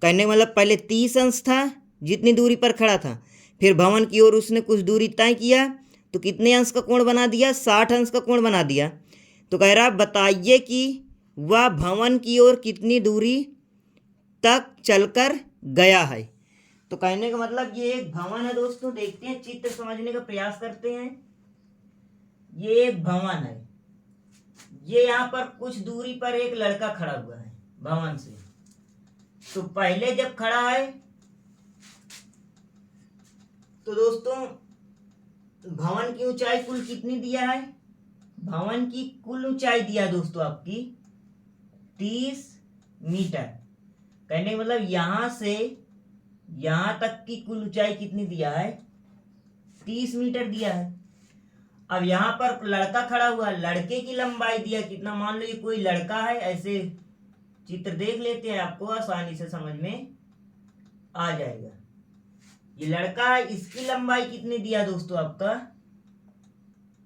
कहने का मतलब पहले 30 अंश था जितनी दूरी पर खड़ा था, फिर भवन की ओर उसने कुछ दूरी तय किया तो कितने अंश का कोण बना दिया? 60 अंश का कोण बना दिया। तो कह रहा बताइए कि वह भवन की ओर कितनी दूरी तक चलकर गया है। तो कहने का मतलब ये एक भवन है दोस्तों, देखते हैं चित्र समझने का प्रयास करते हैं। ये एक भवन है, ये यहाँ पर कुछ दूरी पर एक लड़का खड़ा हुआ है भवन से। तो पहले जब खड़ा है तो दोस्तों भवन की ऊंचाई कुल कितनी दिया है, भवन की कुल ऊंचाई दिया दोस्तों आपकी 30 मीटर। कहने का मतलब यहां से यहां तक की कुल ऊंचाई कितनी दिया है, 30 मीटर दिया है। अब यहाँ पर लड़का खड़ा हुआ, लड़के की लंबाई दिया कितना, मान लो ये कोई लड़का है, ऐसे चित्र देख लेते हैं, आपको आसानी से समझ में आ जाएगा। ये लड़का है, इसकी लंबाई कितनी दिया दोस्तों आपका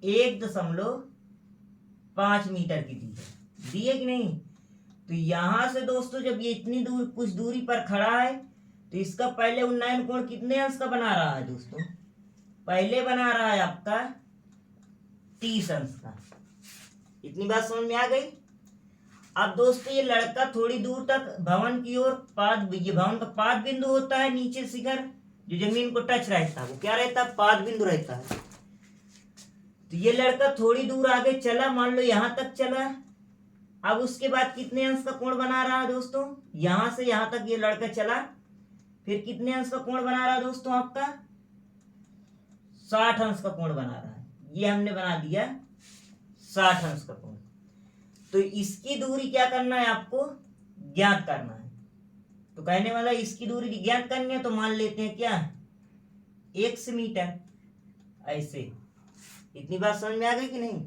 1.5 मीटर की दी है, दी है कि नहीं। तो यहां से दोस्तों जब ये इतनी दूर कुछ दूरी पर खड़ा है तो इसका पहले उन्नयन कोण कितने अंश का बना रहा है दोस्तों, पहले बना रहा है आपका 30 अंश का। इतनी बात समझ में आ गई। अब दोस्तों ये लड़का थोड़ी दूर तक भवन की ओर ये भवन का पाद बिंदु होता है, नीचे शिखर जो जमीन को टच रहता है वो क्या रहता है, पाद बिंदु रहता है। तो ये लड़का थोड़ी दूर आगे चला, मान लो यहां तक चला। अब उसके बाद कितने अंश का कोण बना रहा है दोस्तों, यहां से यहां तक ये लड़का चला, फिर कितने अंश का कोण बना रहा है दोस्तों आपका 60 अंश का कोण बना रहा है। ये हमने बना दिया 60 अंश का कोण। तो इसकी दूरी क्या करना है, आपको ज्ञात करना है। तो कहने वाला इसकी दूरी ज्ञात करनी है तो मान लेते हैं क्या 1 मीटर, ऐसे। इतनी बात समझ में आ गई कि नहीं।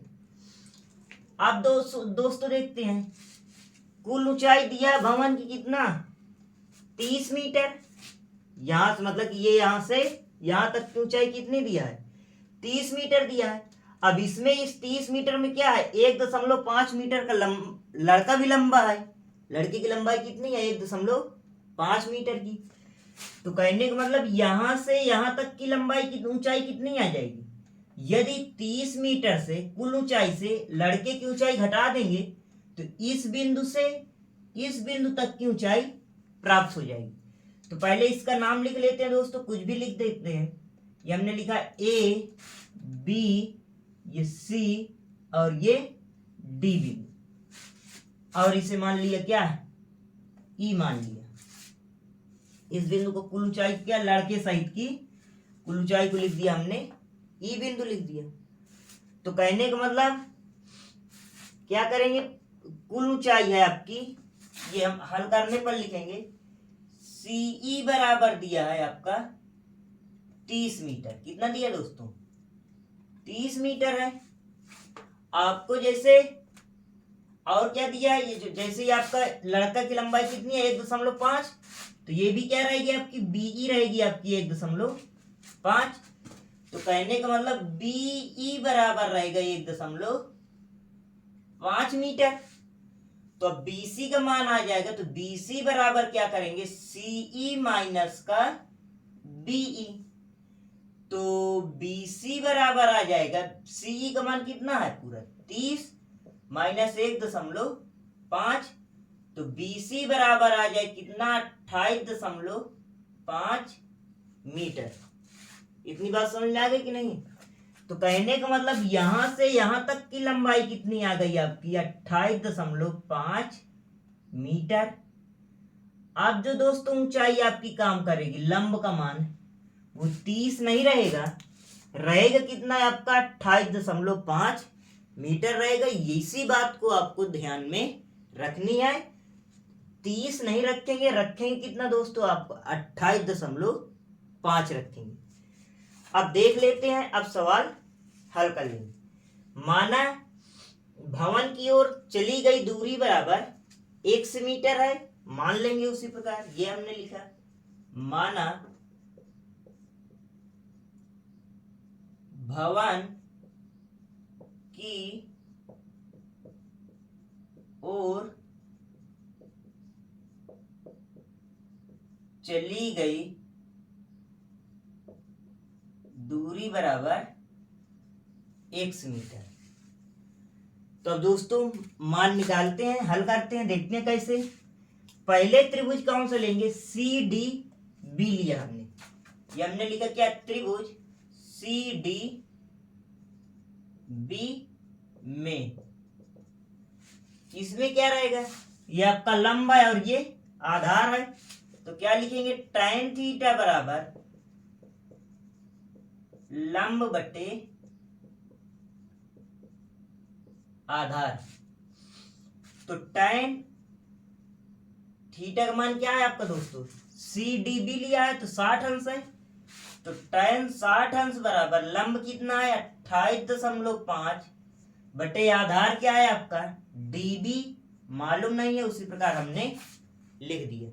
अब दोस्तों देखते हैं कुल ऊंचाई दिया भवन की कितना 30 मीटर, यहां से मतलब कि ये यहां से यहां तक की ऊंचाई कितनी दिया है 30 मीटर दिया है। अब इसमें इस 30 मीटर में क्या है 1.5 मीटर का लड़का भी लंबा है, लड़के की लंबाई कितनी है 1.5 मीटर की। तो कहने का मतलब यहां से यहां तक की लंबाई की ऊंचाई कितनी आ जाएगी, यदि 30 मीटर से कुल ऊंचाई से लड़के की ऊंचाई घटा देंगे तो इस बिंदु से इस बिंदु तक की ऊंचाई प्राप्त हो जाएगी। तो पहले इसका नाम लिख लेते हैं दोस्तों, कुछ भी लिख देते हैं। ये हमने लिखा ए बी, ये सी और ये डी बिंदु, और इसे मान लिया क्या ई मान लिया। इस बिंदु को कुल ऊंचाई क्या लड़के सहित की कुल ऊंचाई को लिख दिया हमने ई बिंदु लिख दिया। तो कहने का मतलब क्या करेंगे, कुल ऊंचाई है आपकी, ये हम हल करने पर लिखेंगे सीई बराबर दिया है आपका 30 मीटर। कितना दिया दोस्तों 30 मीटर है। आपको जैसे और क्या दिया है, ये जो जैसे ही आपका लड़का की लंबाई कितनी है 1.5, तो ये भी क्या रहेगी आपकी बीई रहेगी आपकी 1.5। तो कहने का मतलब बीई बराबर रहेगा 1.5 मीटर। तो अब बीसी का मान आ जाएगा, तो बीसी बराबर क्या करेंगे सीई माइनस का बीई। तो बीसी बराबर आ जाएगा, सीई का मान कितना है पूरा 30 माइनस 1.5, तो बीसी बराबर आ जाए कितना 28.5 मीटर। इतनी बात समझ में आ गई कि नहीं। तो कहने का मतलब यहां से यहां तक की लंबाई कितनी आ गई आपकी 28.5 मीटर। अब जो दोस्तों ऊंचाई आपकी काम करेगी, लंब का मान वो 30 नहीं रहेगा, रहेगा कितना है आपका 28.5 मीटर रहेगा। इसी बात को आपको ध्यान में रखनी है, 30 नहीं रखेंगे, रखेंगे कितना दोस्तों आप 28.5 रखेंगे। अब देख लेते हैं, अब सवाल हल कर लेंगे। माना भवन की ओर चली गई दूरी बराबर 1 मीटर है, मान लेंगे उसी प्रकार ये हमने लिखा। माना भवन की ओर चली गई दूरी बराबर 1 मीटर। तो अब दोस्तों मान निकालते हैं, हल करते हैं, देखते हैं कैसे। पहले त्रिभुज कौन सा लेंगे, सी डी बी लिया हमने। ये हमने लिखा क्या, त्रिभुज सी डी बी में इसमें क्या रहेगा, ये आपका लंब है और ये आधार है। तो क्या लिखेंगे, tan थीटा बराबर लंब बटे आधार। तो tan थीटा का मान क्या है आपका दोस्तों, सी डी बी लिया है तो 60 अंश है। तो tan 60 अंश बराबर लंब कितना है 28.5 बटे आधार क्या है आपका db, मालूम नहीं है, उसी प्रकार हमने लिख दिया।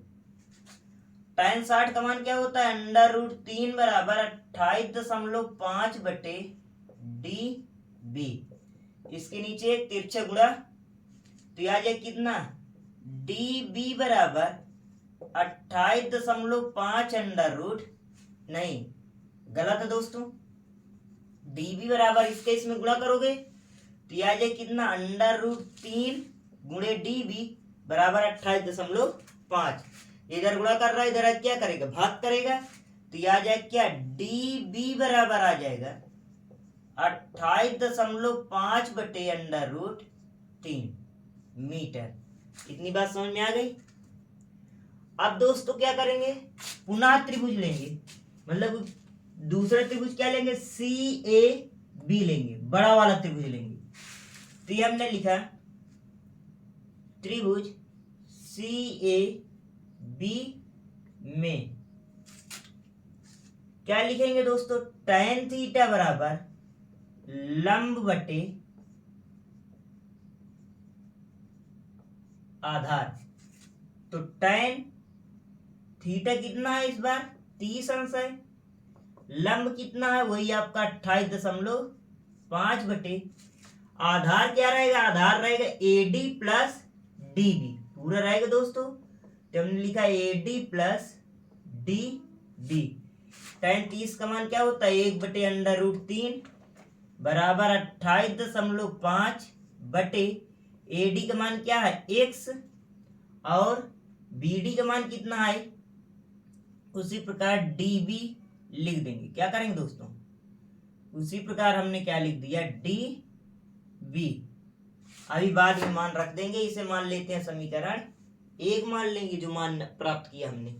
tan 60 का मान क्या होता है, √3 बराबर 28.5 बटे db। इसके नीचे एक तिरछा गुणा, तो यह आ जाए कितना, db बराबर 28.5 नहीं, गलत है दोस्तों। db बराबर इसके इसमें गुणा करोगे तो यह आ जाए कितना, √3 गुणे db बराबर 28.5। इधर गुणा कर रहा है, इधर क्या करेगा, भाग करेगा। तो यह आ जाए क्या, db बराबर आ जाएगा 28.5 बटे √3 मीटर। इतनी बात समझ में आ गई। अब दोस्तों क्या करेंगे, पुनः त्रिभुज लेंगे, मतलब दूसरा त्रिभुज क्या लेंगे, सी ए बी लेंगे, बड़ा वाला त्रिभुज लेंगे। तो ये हमने लिखा त्रिभुज सी ए बी में क्या लिखेंगे दोस्तों, tan थीटा बराबर लंब बटे आधार। तो tan थीटा कितना है इस बार 30 अंश है, लंब कितना है वही आपका 28.5 बटे आधार क्या रहेगा, आधार रहेगा AD प्लस DB पूरा रहेगा दोस्तों। तो हमने लिखा AD प्लस DB। tan 30 का मान क्या होता है 1 बटे √3 बराबर 28.5 बटे AD का मान क्या है x और BD का मान कितना है, उसी प्रकार DB लिख देंगे। क्या करेंगे दोस्तों, उसी प्रकार हमने क्या लिख दिया DB। अभी बाद में मान रख देंगे, इसे मान लेते हैं समीकरण 1 मान लेंगे, जो मान प्राप्त किया हमने।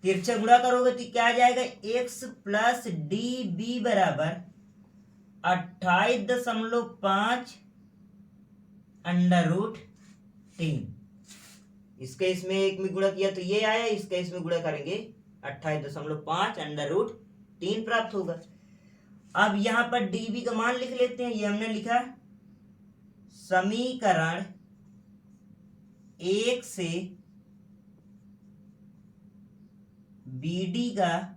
तिरछा गुणा करोगे तो क्या आ जाएगा, x प्लस DB बराबर 28.5 √3। इसके इसमें एक में गुणा किया तो ये आया, इसका इसमें गुणा करेंगे 28.5 √3 प्राप्त होगा। अब यहां पर dB का मान लिख लेते हैं। ये हमने लिखा समीकरण 1 से BD का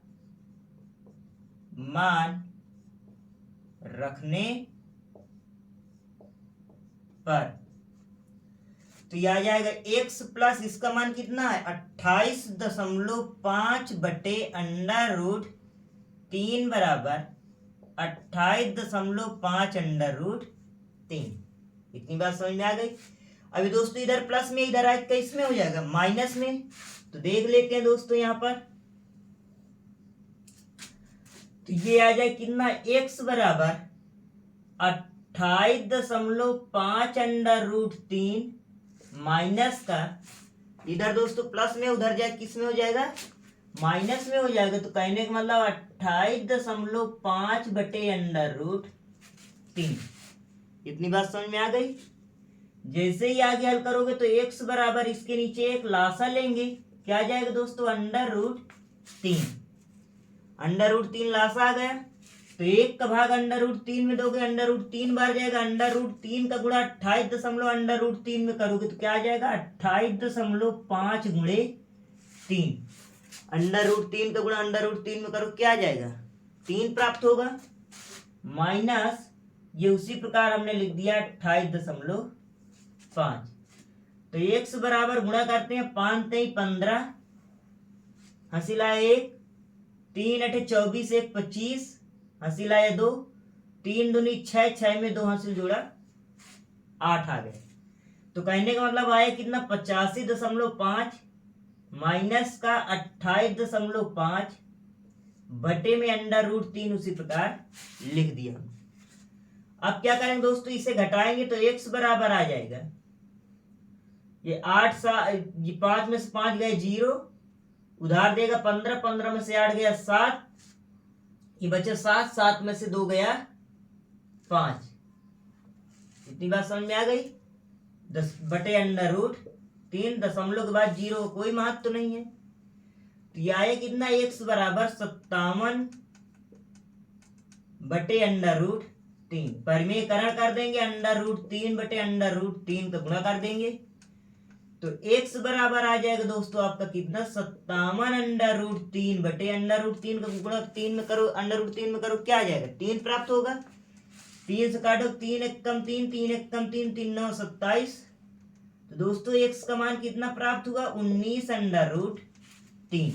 मान रखने पर तो यह आ जाएगा x प्लस इसका मान कितना है 28.5 बटे √3 बराबर 28.5 √3। इतनी बात समझ में आ गई। अभी दोस्तों इधर प्लस में, इधर आज का इसमें हो जाएगा माइनस में, तो देख लेते हैं दोस्तों यहां पर। तो ये आ जाए कितना, x बराबर 28.5 √3 माइनस का, इधर दोस्तों प्लस में, उधर जाए किस में हो जाएगा, माइनस में हो जाएगा। तो कहने का मतलब 28.5 बटे √3। इतनी बात समझ में आ गई। जैसे ही आगे हल करोगे तो x बराबर इसके नीचे एक लासा लेंगे, क्या आ जाएगा दोस्तों, √3। √3 लासा आ गया तो 1 का भाग √3 में दोगे, √3 बार जाएगा, √3 का गुणा 28.5 में करोगे तो क्या आ जाएगा 28.5 गुणे 3। √3 का गुणा √3 में करो क्या आ जाएगा 3 प्राप्त होगा, माइनस ये उसी प्रकार हमने लिख दिया 28.5। तो x बराबर गुणा करते हैं 5 3 15 हंसी लाए 1, 3 8 24 1 25 हंसी लाए 2, 3 दूनी 6 6 में 2 हासिल जोड़ा 8 आ गए। तो कहने का मतलब आया कितना 85.5 माइनस का 28.5 बटे में √3 उसी प्रकार लिख दिया। अब क्या करेंगे दोस्तों, इसे घटाएंगे तो x बराबर आ जाएगा, ये 5 में से 5 गए 0, उधार देगा 15, 15 में से 8 गया 7, ये बचे 7, 7 में से 2 गया 5। इतनी बात समझ में आ गई। 10 बटे √3, दशमलव के बाद 0 कोई महत्व तो नहीं है। तो ये आया कितना, x बराबर 57 बटे √3। परिमेयकरण कर देंगे, √3 बटे √3 का गुणा कर देंगे तो x बराबर आ जाएगा दोस्तों आपका कितना 57 √3 बटे √3 का गुणा 3 में करो, √3 में करो, क्या आ जाएगा 3 प्राप्त होगा। 3 से काटो, 3 एक कम 3, 3 एक कम 3, 3 9 27। तो दोस्तों x का मान कितना प्राप्त हुआ 19 √3।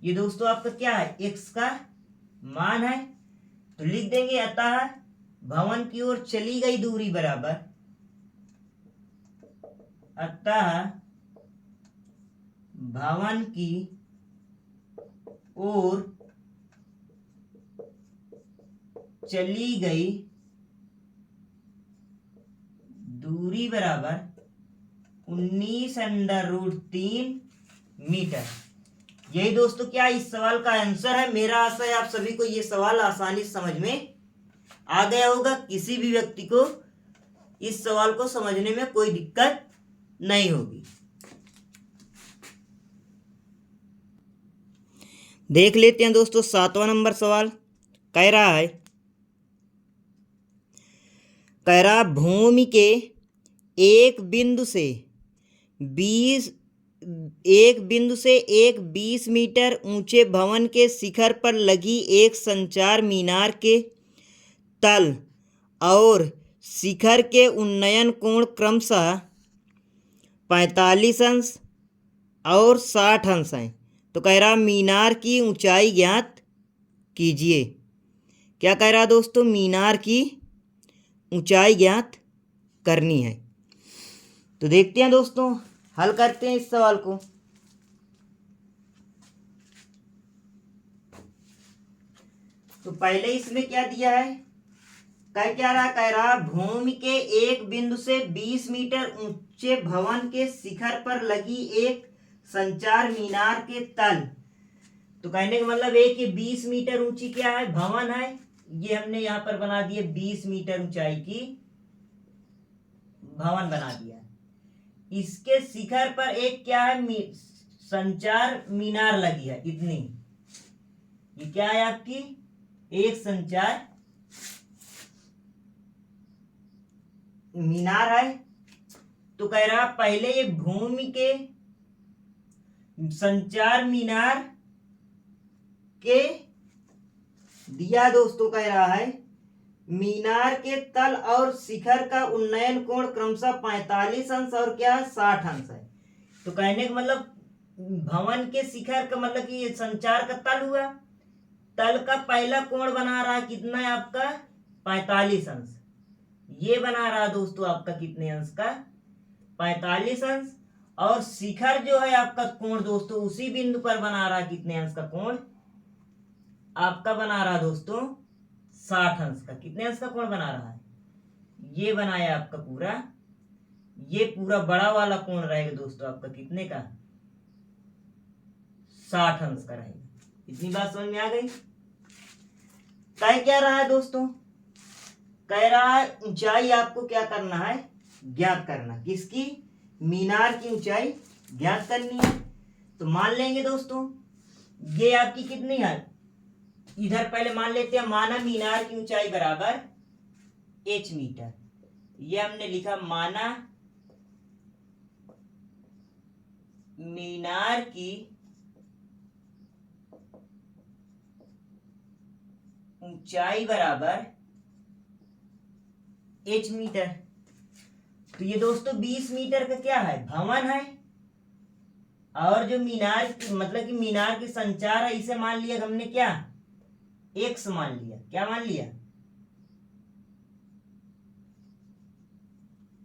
ये दोस्तों आपका क्या है, x का मान है। तो लिख देंगे अतः भवन की ओर चली गई दूरी बराबर, अतः भवन की ओर चली गई दूरी बराबर 19 √3 मीटर। यही दोस्तों क्या इस सवाल का आंसर है। मेरा आशा है आप सभी को ये सवाल आसानी से समझ में आ गया होगा। किसी भी व्यक्ति को इस सवाल को समझने में कोई दिक्कत नहीं होगी। देख लेते हैं दोस्तों 7वां नंबर सवाल। कह रहा भूमि के एक बिंदु से 20 मीटर ऊंचे भवन के शिखर पर लगी एक संचार मीनार के तल और शिखर के उन्नयन कोण क्रमशः 45 अंश और 60 अंश हैं। तो कह रहा मीनार की ऊंचाई ज्ञात कीजिए। क्या कह रहा दोस्तों, मीनार की ऊंचाई ज्ञात करनी है। तो देखते हैं दोस्तों, हल करते हैं इस सवाल को। तो पहले इसमें क्या दिया है, क्या रहा भूमि के एक बिंदु से 20 मीटर ऊंचे भवन के शिखर पर लगी एक संचार मीनार के तल। तो कहने का मतलब है कि 20 मीटर ऊंची क्या है, भवन है। ये हमने यहां पर बना दिए 20 मीटर ऊंचाई की भवन बना दिया। इसके शिखर पर एक क्या है, संचार मीनार लगी है इतनी। ये क्या है आपकी, एक संचार मीनार है। तो कह रहा पहले ये भूमि के संचार मीनार के दिया दोस्तों, कह रहा है मीनार के तल और शिखर का उन्नयन कोण क्रमशः 45 अंश और क्या 60 अंश है। तो कहने का मतलब भवन के शिखर का मतलब कि ये संचार का तल हुआ, तल का पहला कोण बना रहा कितना है आपका 45 अंश। ये बना रहा दोस्तों आपका कितने अंश का 45 अंश। और शिखर जो है आपका कोण दोस्तों उसी बिंदु पर बना रहा कितने अंश का कोण आपका बना रहा दोस्तों 60 अंश का। कितने अंश का कोण बना रहा है, ये बनाया आपका पूरा, ये पूरा बड़ा वाला कोण रहेगा दोस्तों आपका कितने का 60 अंश का रहेगा। इतनी बात समझ में आ गई। कह क्या रहा है दोस्तों, कह रहा है ऊंचाई आपको क्या करना है, ज्ञात करना। किसकी, मीनार की ऊंचाई ज्ञात करनी है। तो मान लेंगे दोस्तों ये आपकी कितनी है, इधर पहले मान लेते हैं, माना मीनार की ऊंचाई बराबर h मीटर। ये हमने लिखा माना मीनार की ऊंचाई बराबर h मीटर। तो ये दोस्तों 20 मीटर का क्या है, भवन है। और जो मीनार मतलब कि मीनार की संचार है, इसे मान लिया हमने क्या x मान लिया। क्या मान लिया,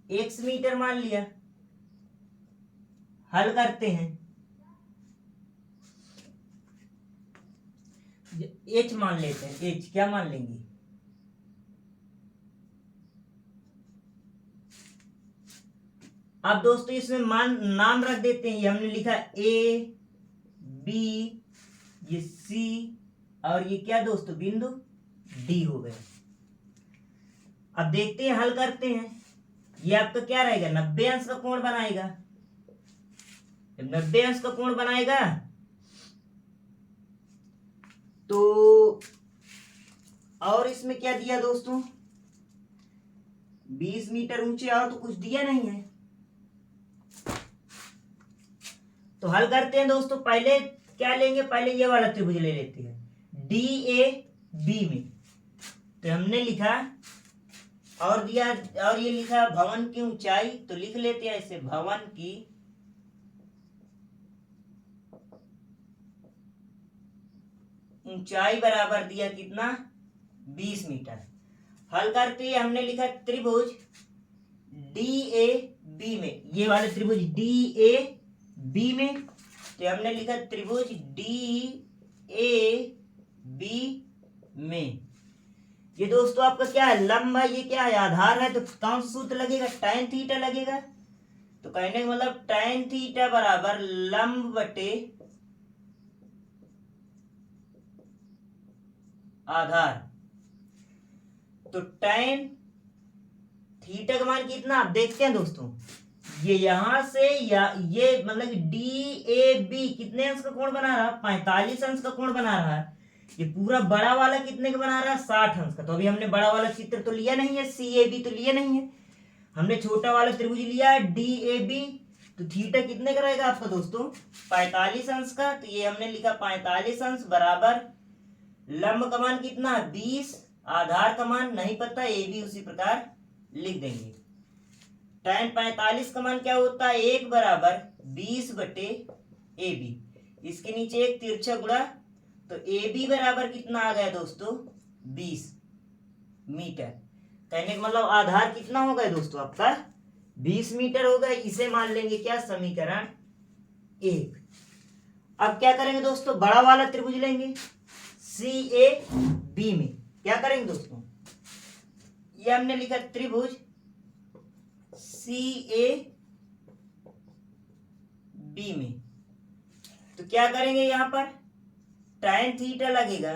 x मीटर मान लिया। हल करते हैं, h मान लेते हैं। h क्या मान लेंगे? अब दोस्तों इसमें नाम रख देते हैं। ये हमने लिखा a b, ये c, और ये क्या दोस्तों बिंदु d हो गए। अब देखते हैं, हल करते हैं। ये आपका क्या रहेगा? 90 अंश का कोण बनाएगा। जब 90 अंश का कोण बनाएगा तो और इसमें क्या दिया दोस्तों? 20 मीटर ऊंचे, और तो कुछ दिया नहीं है। तो हल करते हैं दोस्तों। पहले क्या लेंगे? पहले ये वाला त्रिभुज ले लेते हैं डी ए बी में। तो हमने लिखा और दिया, और ये लिखा भवन की ऊंचाई, तो लिख लेते हैं ऐसे, भवन की ऊंचाई बराबर दिया कितना? 20 मीटर। हल करते हैं, हमने लिखा त्रिभुज डी ए बी में, ये वाले त्रिभुज डी ए बी में। तो हमने लिखा त्रिभुज डी ए बी में। ये दोस्तों आपका क्या है? लंब है। ये क्या है? आधार है। तो कौन सा सूत्र लगेगा? tan थीटा लगेगा। तो कहने का मतलब tan थीटा बराबर लंब बटे आधार। तो tan थीटा का मान कितना आप देखते हैं दोस्तों? ये यहां से या ये मतलब डी ए बी कितने अंश का कोण बना रहा है? 45 अंश का कोण बना रहा है। ये पूरा बड़ा वाला कितने का बना रहा है? 60 अंश का। तो अभी हमने बड़ा वाला चित्र तो लिया नहीं है, सी ए बी तो लिया नहीं है, हमने छोटा वाला त्रिभुज लिया है डी ए बी। तो थीटा कितने का रहेगा आपका दोस्तों? 45 अंश का। तो ये हमने लिखा 45 अंश बराबर लंब का मान कितना? 20। आधार का मान नहीं पता, ए भी उसी प्रकार लिख देंगे। tan 45 का मान क्या होता है? 1 बराबर 20 बटे ए बी। इसके नीचे एक तिरछा गुणा, तो ए बी बराबर कितना आ गया दोस्तों? 20 मीटर। कहने का मतलब आधार कितना हो गया दोस्तों आपका? 20 मीटर हो गया। इसे मान लेंगे क्या? समीकरण 1। अब क्या करेंगे दोस्तों? बड़ा वाला त्रिभुज लेंगे सी ए बी में। क्या करेंगे दोस्तों? ये हमने लिखा त्रिभुज सी ए बी में। तो क्या करेंगे? यहां पर tan थीटा लगेगा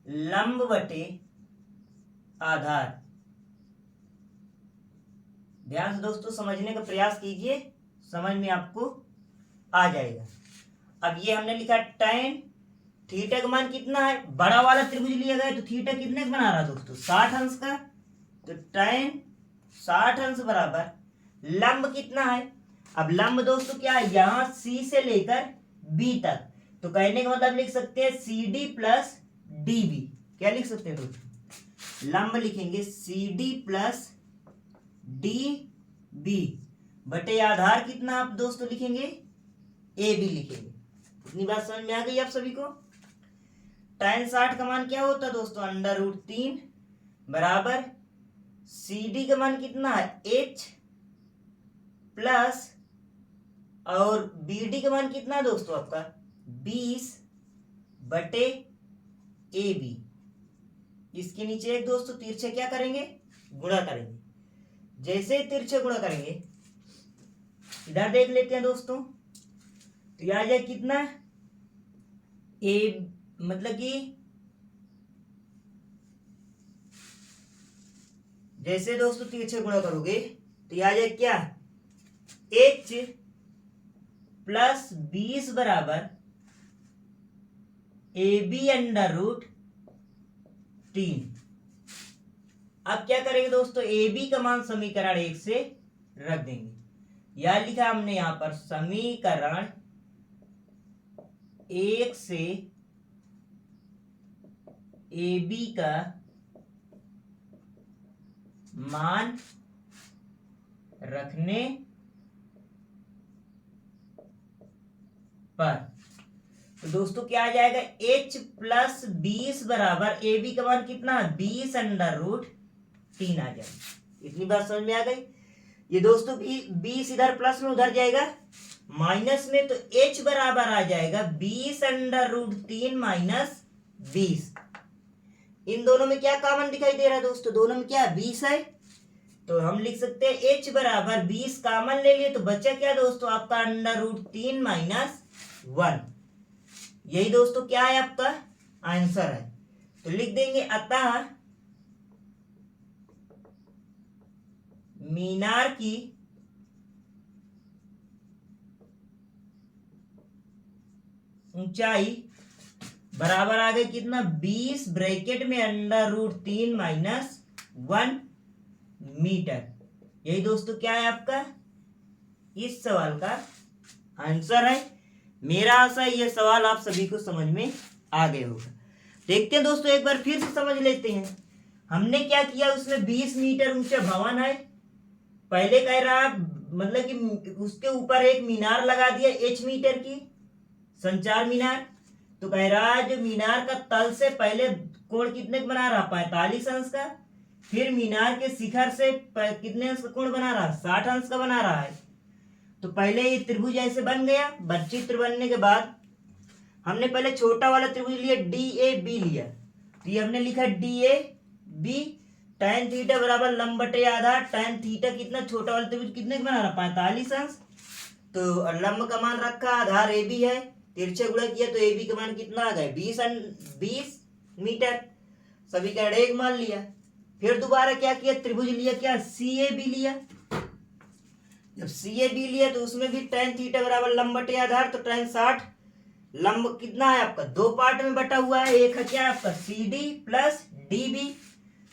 लंब बटे आधार। ध्यान से दोस्तों समझने का प्रयास कीजिए, समझ में आपको आ जाएगा। अब ये हमने लिखा tan थीटा का मान कितना है? बड़ा वाला त्रिभुज लिया गया, तो थीटा कितने का बना रहा है दोस्तों? 60 अंश का। तो tan 60 अंश बराबर लंब कितना है? अब लंब दोस्तों क्या है? यहां सी से लेकर बी तक। तो कहने का मतलब लिख सकते हैं C D plus D B. क्या लिख सकते हैं दोस्तों? लंब लिखेंगे C D plus D B बटे आधार कितना आप दोस्तों लिखेंगे? ए बी लिखेंगे। इतनी बात समझ में आ गई आप सभी को? tan 60 का मान क्या होता है दोस्तों? √3 बराबर सी डी का मान कितना है? h प्लस, और बी डी का मान कितना है दोस्तों आपका? 20 बटे ए बी। इसके नीचे एक दोस्तों तिरछे क्या करेंगे? गुणा करेंगे। जैसे तिरछे गुणा करेंगे, इधर देख लेते हैं दोस्तों, तो यह आ जाए कितना? ए मतलब कि जैसे दोस्तों तिरछे गुणा करोगे तो यह आ जाए क्या? h प्लस 20 बराबर ए बी √3। अब क्या करेंगे दोस्तों? ए बी का मान समीकरण 1 से रख देंगे। यह लिखा हमने यहां पर समीकरण 1 से ए बी का मान रखने पर, तो दोस्तों क्या आ जाएगा? h प्लस 20 बराबर ए बी का मान कितना? 20 √3 आ जाएगा। इतनी बात समझ में आ गई? ये दोस्तों 20 इधर प्लस में उधर जाएगा माइनस में, तो h बराबर आ जाएगा 20√3 माइनस 20। इन दोनों में क्या कॉमन दिखाई दे रहा है दोस्तों, दोनों में क्या 20 है, तो हम लिख सकते हैं h बराबर 20 कॉमन ले लिए तो बचा क्या दोस्तों आपका √3 माइनस 1। यही दोस्तों क्या है आपका आंसर है। तो लिख देंगे अतः मीनार की ऊंचाई बराबर आ गई कितना 20 ब्रैकेट में √3 माइनस 1 मीटर। यही दोस्तों क्या है आपका इस सवाल का आंसर है। मेरा आशा है यह सवाल आप सभी को समझ में आ गया होगा। देखते हैं दोस्तों एक बार फिर से समझ लेते हैं। हमने क्या किया, उसमें 20 मीटर ऊंचा भवन है, पहले कह रहा मतलब कि उसके ऊपर एक मीनार लगा दिया h मीटर की संचार मीनार, तो कह रहा है जो मीनार का तल से पहले कोण कितने का बना रहा 45 अंश का, फिर मीनार के शिखर से कितने अंश का कोण बना रहा 60 अंश का बना रहा है। तो पहले ये त्रिभुज ऐसे बन गया, चित्र बनने के बाद हमने पहले छोटा वाला त्रिभुज लिया DAB लिया, तो ये हमने लिखा DAB tan थीटा बराबर लंब बटे आधार, tan थीटा कितना छोटा वाला त्रिभुज कितने का बना रहा 45 अंश, तो लंब का मान रखा आधार AB है, तिरछे गुणा किया तो AB का मान कितना आ गया 20 मीटर, सभी का एक मान लिया। फिर दोबारा क्या किया त्रिभुज लिया क्या CAB लिया, जब CAB लिया तो उसमें भी tan थीटा बराबर लंब बटे आधार, तो tan 60 लंब कितना है आपका दो पार्ट में बटा हुआ है, एक है क्या आपका CD प्लस DB,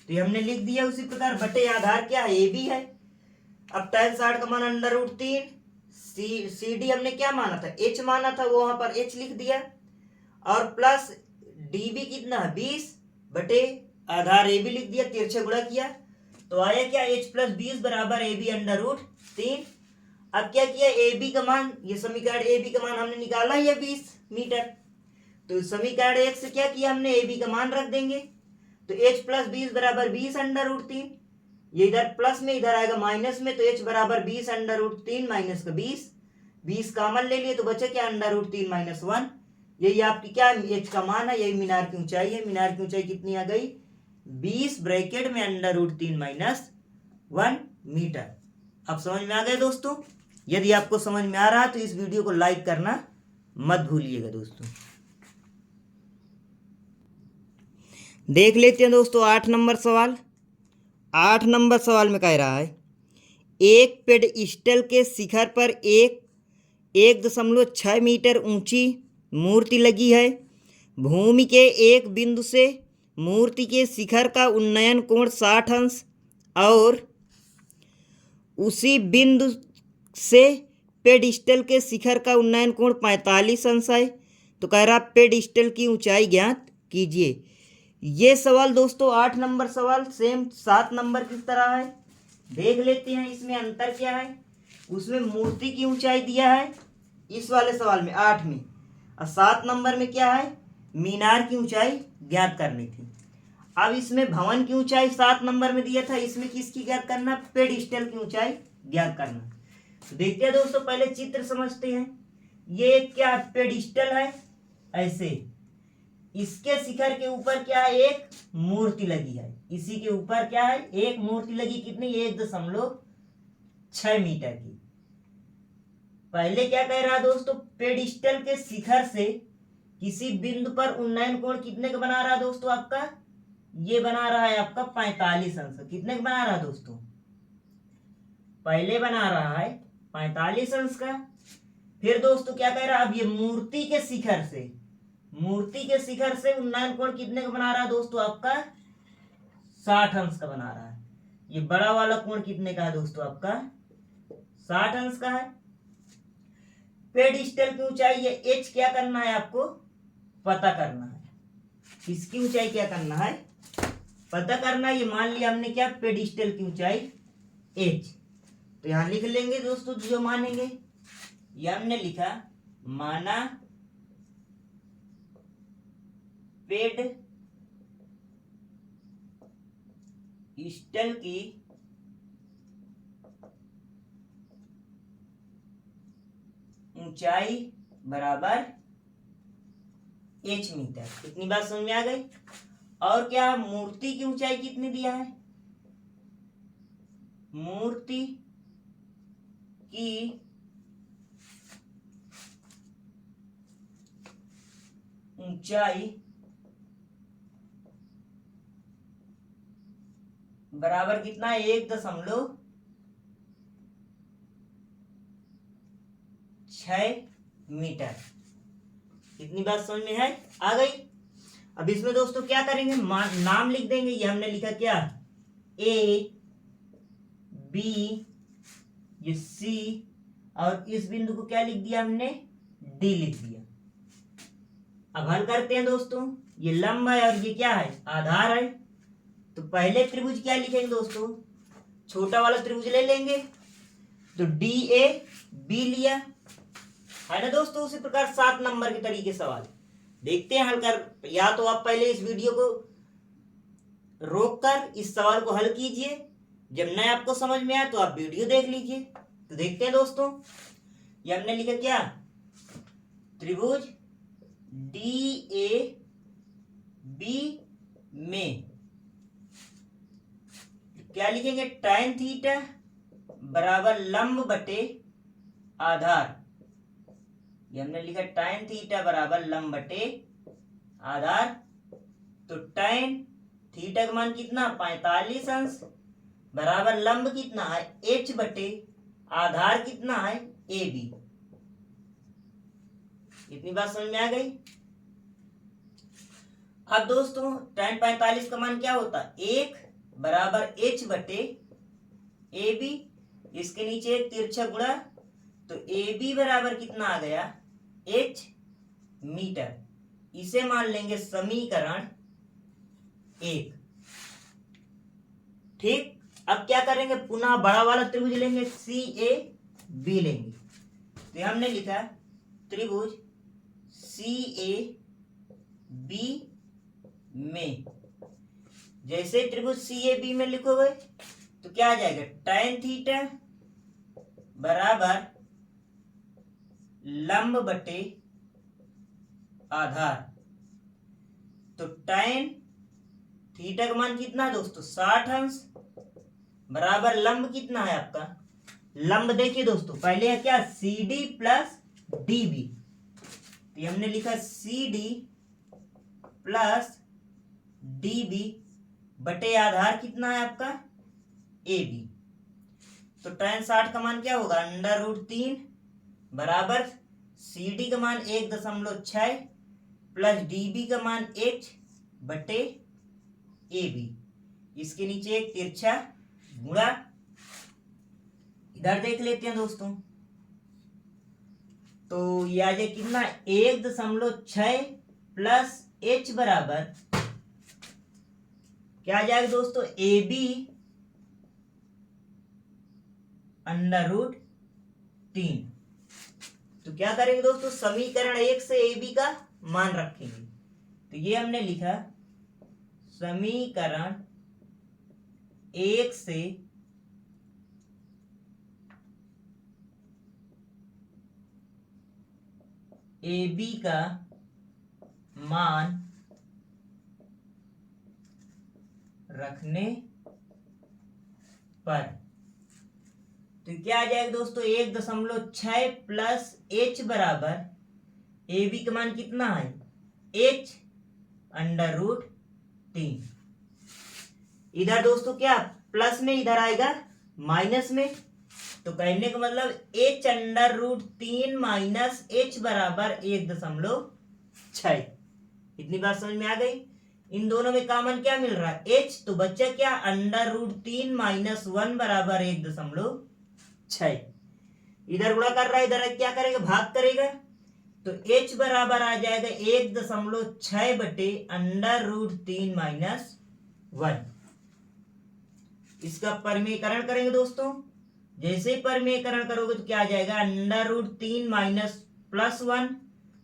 तो ये हमने लिख दिया उसी प्रकार बटे आधार क्या है AB है। अब tan 60 का मान √3, CD हमने क्या माना था h माना था, वो वहां पर h लिख दिया, और प्लस DB कितना है 20 बटे आधार AB लिख दिया, तिरछे गुणा किया तो आया क्या h प्लस 20 बराबर AB √3। अब क्या किया AB का मान, ये समीकरण AB का मान हमने निकाला है 20 मीटर, तो समीकरण 1 से क्या किया हमने AB का मान रख देंगे, तो h प्लस 20 बराबर 20 √3, ये इधर प्लस में इधर आएगा माइनस में, तो h बराबर 20 √3 माइनस का 20 कॉमन ले लिए तो बचे क्या √3 माइनस 1। यही आपकी क्या h का मान है, यही मीनार की ऊंचाई है। मीनार की ऊंचाई कितनी आ गई 20 ब्रैकेट में √3 माइनस 1 मीटर। अब समझ में आ गए दोस्तों। यदि आपको समझ में आ रहा तो इस वीडियो को लाइक करना मत भूलिएगा दोस्तों। देख लेते हैं दोस्तों 8 नंबर सवाल। 8 नंबर सवाल में कह रहा है एक पेडस्टल के शिखर पर 1.6 मीटर ऊंची मूर्ति लगी है। भूमि के एक बिंदु से मूर्ति के शिखर का उन्नयन कोण 60 अंश और उसी बिंदु से पेडस्टल के शिखर का उन्नयन कोण 45 अंश है। तो कह रहा पेडस्टल की ऊंचाई ज्ञात कीजिए। ये सवाल दोस्तों 8 नंबर सवाल सेम 7 नंबर की तरह है। देख लेते हैं इसमें अंतर क्या है। उसमें मूर्ति की ऊंचाई दिया है इस वाले सवाल में 8 में, और 7 नंबर में क्या है मीनार की ऊंचाई ज्ञात करनी थी। अब इसमें भवन की ऊंचाई 7 नंबर में दिया था, इसमें किसकी ज्ञात करना पेडस्टल की ऊंचाई ज्ञात करना। तो देखते हैं दोस्तों पहले चित्र समझते हैं। ये क्या पेडस्टल है, ऐसे इसके शिखर के ऊपर क्या है एक मूर्ति लगी है, इसी के ऊपर क्या है एक मूर्ति लगी, कितनी 1.6 मीटर की। पहले क्या कह रहा है दोस्तों पेडस्टल के शिखर से किसी बिंदु पर उन्नयन कोण कितने का बना रहा है दोस्तों आपका, ये बना रहा है आपका 45 अंश। कितने का बना रहा है दोस्तों, पहले बना रहा है 45 अंश का। फिर दोस्तों क्या कह रहा है अब ये मूर्ति के शिखर से उन्नयन कोण कितने का बना रहा है दोस्तों आपका 60 अंश का बना रहा है। ये बड़ा वाला कोण कितने का है दोस्तों आपका 60 अंश का है। पेडस्टल की ऊंचाई ये h क्या करना है आपको पता करना है, इसकी ऊंचाई क्या करना है पता करना है। ये मान लिया हमने क्या पेडस्टल की ऊंचाई h, तो यहां लिख लेंगे दोस्तों जो मानेंगे। ये हमने लिखा माना पेडस्टल की ऊंचाई बराबर h मीटर। कितनी बात समझ में आ गई। और क्या मूर्ति की ऊंचाई कितनी दिया है, मूर्ति की ऊंचाई बराबर कितना है, 1.6 मीटर। कितनी बात समझ में है, आ गई। अब इसमें दोस्तों क्या करेंगे, नाम लिख देंगे। ये हमने लिखा क्या, ए बी, ये सी, और इस बिंदु को क्या लिख दिया हमने, डी लिख दिया। अब हल करते हैं दोस्तों। ये लंब है और ये क्या है, आधार है। तो पहले त्रिभुज क्या लिखेंगे दोस्तों, छोटा वाला त्रिभुज ले लेंगे। तो डी ए बी लिया है ना दोस्तों। उसी प्रकार 7 नंबर के तरीके सवाल देखते हैं हल कर। या तो आप पहले इस वीडियो को रोककर इस सवाल को हल कीजिए, जब नए आपको समझ में आए तो आप वीडियो देख लीजिए। तो देखते हैं दोस्तों, ये हमने लिखा क्या, त्रिभुज डी ए बी में क्या लिखेंगे, tan थीटा बराबर लंब बटे आधार। ये हमने लिखा tan थीटा बराबर लंब बटे आधार। तो tan थीटा का मान कितना, 45 अंश बराबर लंब कितना है, h बटे आधार कितना है, ए बी। इतनी बात समझ में आ गई। अब दोस्तों tan 45 का मान क्या होता है, 1 बराबर h बटे ए बी। इसके नीचे एक तिरछा गुणा, तो ए बी बराबर कितना आ गया, h मीटर। इसे मान लेंगे समीकरण 1। ठीक। अब क्या करेंगे, पुनः बड़ा वाला त्रिभुज लेंगे, सी ए बी लेंगे। तो हमने लिखा त्रिभुज सी ए बी में, जैसे त्रिभुज सी ए बी में लिखोगे तो क्या आ जाएगा, tan थीटा बराबर लंब बटे आधार। तो tan थीटा का मान कितना है दोस्तों, 60 अंश बराबर लंब कितना है आपका, लंब देखिए दोस्तों पहले है क्या, C D plus D B. तो हमने लिखा C D plus D B बटे आधार कितना है आपका, ए बी। तो tan 60 का मान क्या होगा, √3 बराबर सी डी का मान 1.6 प्लस डी बी का मान h बटे ए बी। इसके नीचे एक तिरछा गुणा। इधर देख लेते हैं दोस्तों, तो ये आ जाए कितना, 1.6 प्लस h बराबर क्या आ जाएगा दोस्तों, ए बी √3। तो क्या करेंगे दोस्तों, समीकरण 1 से ए बी का मान रखेंगे। तो ये हमने लिखा समीकरण 1 से ए बी का मान रखने पर तो क्या आ जाएगा दोस्तों, 1.6 प्लस h बराबर ए बी का मान कितना है, h √3। इधर दोस्तों क्या प्लस में, इधर आएगा माइनस में। तो कहने का मतलब h √3 माइनस h बराबर 1.6। इतनी बात समझ में आ गई। इन दोनों में कॉमन क्या मिल रहा है, h। तो बच्चा क्या, √3 माइनस 1 बराबर 1.6। इधर गुणा कर रहा है, इधर क्या करेगा, भाग करेगा। तो h बराबर आ जाएगा 1.6 बटे √3 माइनस 1। इसका परमीकरण करेंगे दोस्तों। जैसे ही परमीकरण करोगे तो क्या आ जाएगा, √3 माइनस प्लस 1।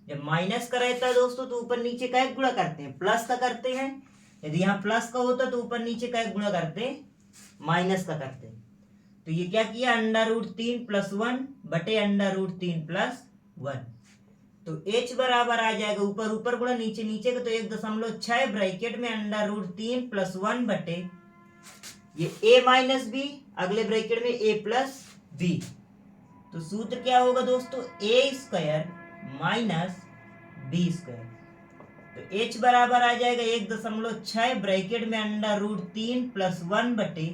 जब माइनस का रहता है दोस्तों तो ऊपर नीचे का एक गुणा करते हैं, प्लस का करते हैं। यदि यहाँ प्लस का होता तो ऊपर नीचे का एक गुणा करते हैं, माइनस का करते हैं। तो ये क्या किया, √3 प्लस 1 बटे √3 प्लस 1। तो h बराबर आ जाएगा ऊपर ऊपर गुणा नीचे नीचे का, तो 1.6 ब्रैकेट में √3 + 1 बटे ये a माइनस बी, अगले ब्रैकेट में a प्लस बी। तो सूत्र क्या होगा दोस्तों, a² माइनस b²। तो h बराबर आ जाएगा 1.6 ब्रैकेट में √3 + 1 बटे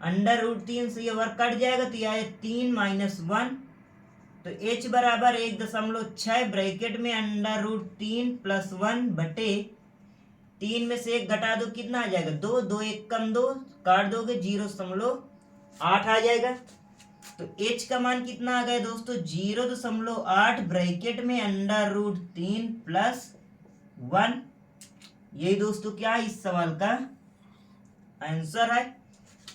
√3 से ये वर्ग कट जाएगा तो यह 3 - 1। तो h बराबर 1.6 ब्रैकेट में √3 + 1 बटे 3 में से 1 घटा दो, कितना आ जाएगा 2, 2 1 कम 2, काट दोगे 0.8 आ जाएगा। तो h का मान कितना आ गया दोस्तों, 0.8 ब्रैकेट में √3 + 1। यही दोस्तों क्या इस सवाल का आंसर है।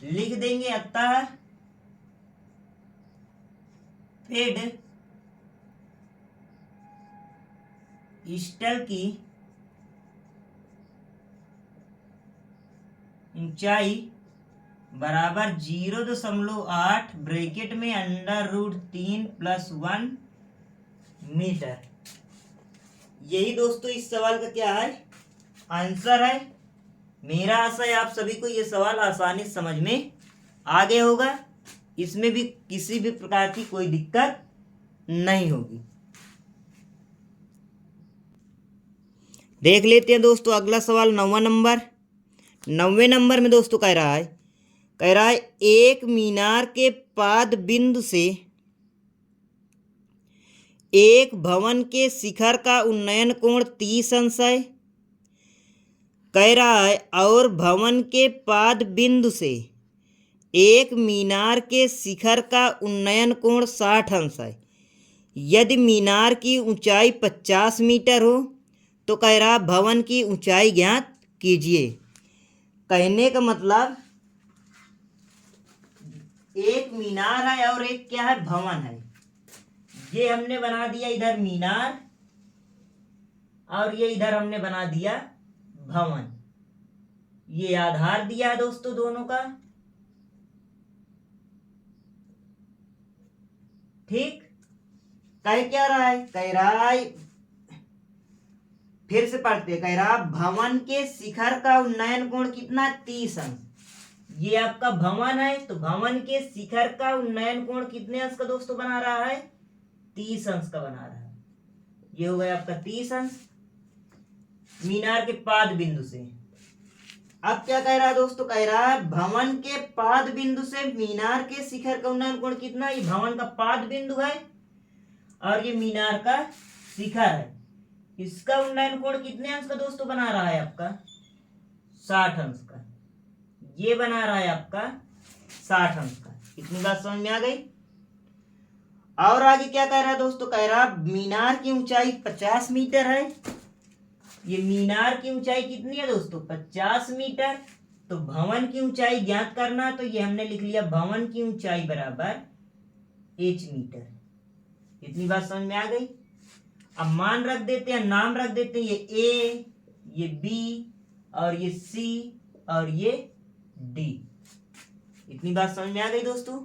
लिख देंगे अतः फेड स्टल की ऊंचाई बराबर 0.8 ब्रैकेट में √3 + 1 मीटर। यही दोस्तों इस सवाल का क्या है आंसर है। मेरा आशा है आप सभी को ये सवाल आसानी से समझ में आ गया होगा, इसमें भी किसी भी प्रकार की कोई दिक्कत नहीं होगी। देख लेते हैं दोस्तों अगला सवाल 9वां नंबर। 9वें नंबर में दोस्तों कह रहा है एक मीनार के पाद बिंदु से एक भवन के शिखर का उन्नयन कोण 30 अंश है। कह रहा है और भवन के पाद बिंदु से एक मीनार के शिखर का उन्नयन कोण 60 अंश है। यदि मीनार की ऊंचाई 50 मीटर हो तो कह रहा भवन की ऊंचाई ज्ञात कीजिए। कहने का मतलब एक मीनार है और एक क्या है भवन है। ये हमने बना दिया इधर मीनार और ये इधर हमने बना दिया भवन। ये आधार दिया है दोस्तों दोनों का, ठीक। कह क्या रहा है, कह रहा है फिर से पढ़ते, कह रहा भवन के शिखर का उन्नयन कोण कितना 30 अंश। ये आपका भवन है तो भवन के शिखर का उन्नयन कोण कितने अंश का दोस्तों बना रहा है, 30 अंश का बना रहा है। ये हो गया आपका 30 अंश मीनार के पाद बिंदु से। अब क्या कह रहा है दोस्तों, कह रहा है भवन के पाद बिंदु से मीनार के शिखर का उन्नयन कोण कितना। ये भवन का पाद बिंदु है और ये मीनार का शिखर है। इसका उन्नयन कोण कितने अंश का दोस्तों बना रहा है आपका 60 अंश का। ये बना रहा है आपका 60 अंश का। इतनी बात समझ में आ गई। और आगे क्या कह रहा है दोस्तों, कह रहा मीनार की ऊंचाई 50 मीटर है। ये मीनार की ऊंचाई कितनी है दोस्तों 50 मीटर। तो भवन की ऊंचाई ज्ञात करना, तो ये हमने लिख लिया भवन की ऊंचाई बराबर h मीटर। इतनी बात समझ में आ गई। अब मान रख देते हैं, नाम रख देते हैं, ये a, ये b और ये c और ये d। इतनी बात समझ में आ गई दोस्तों।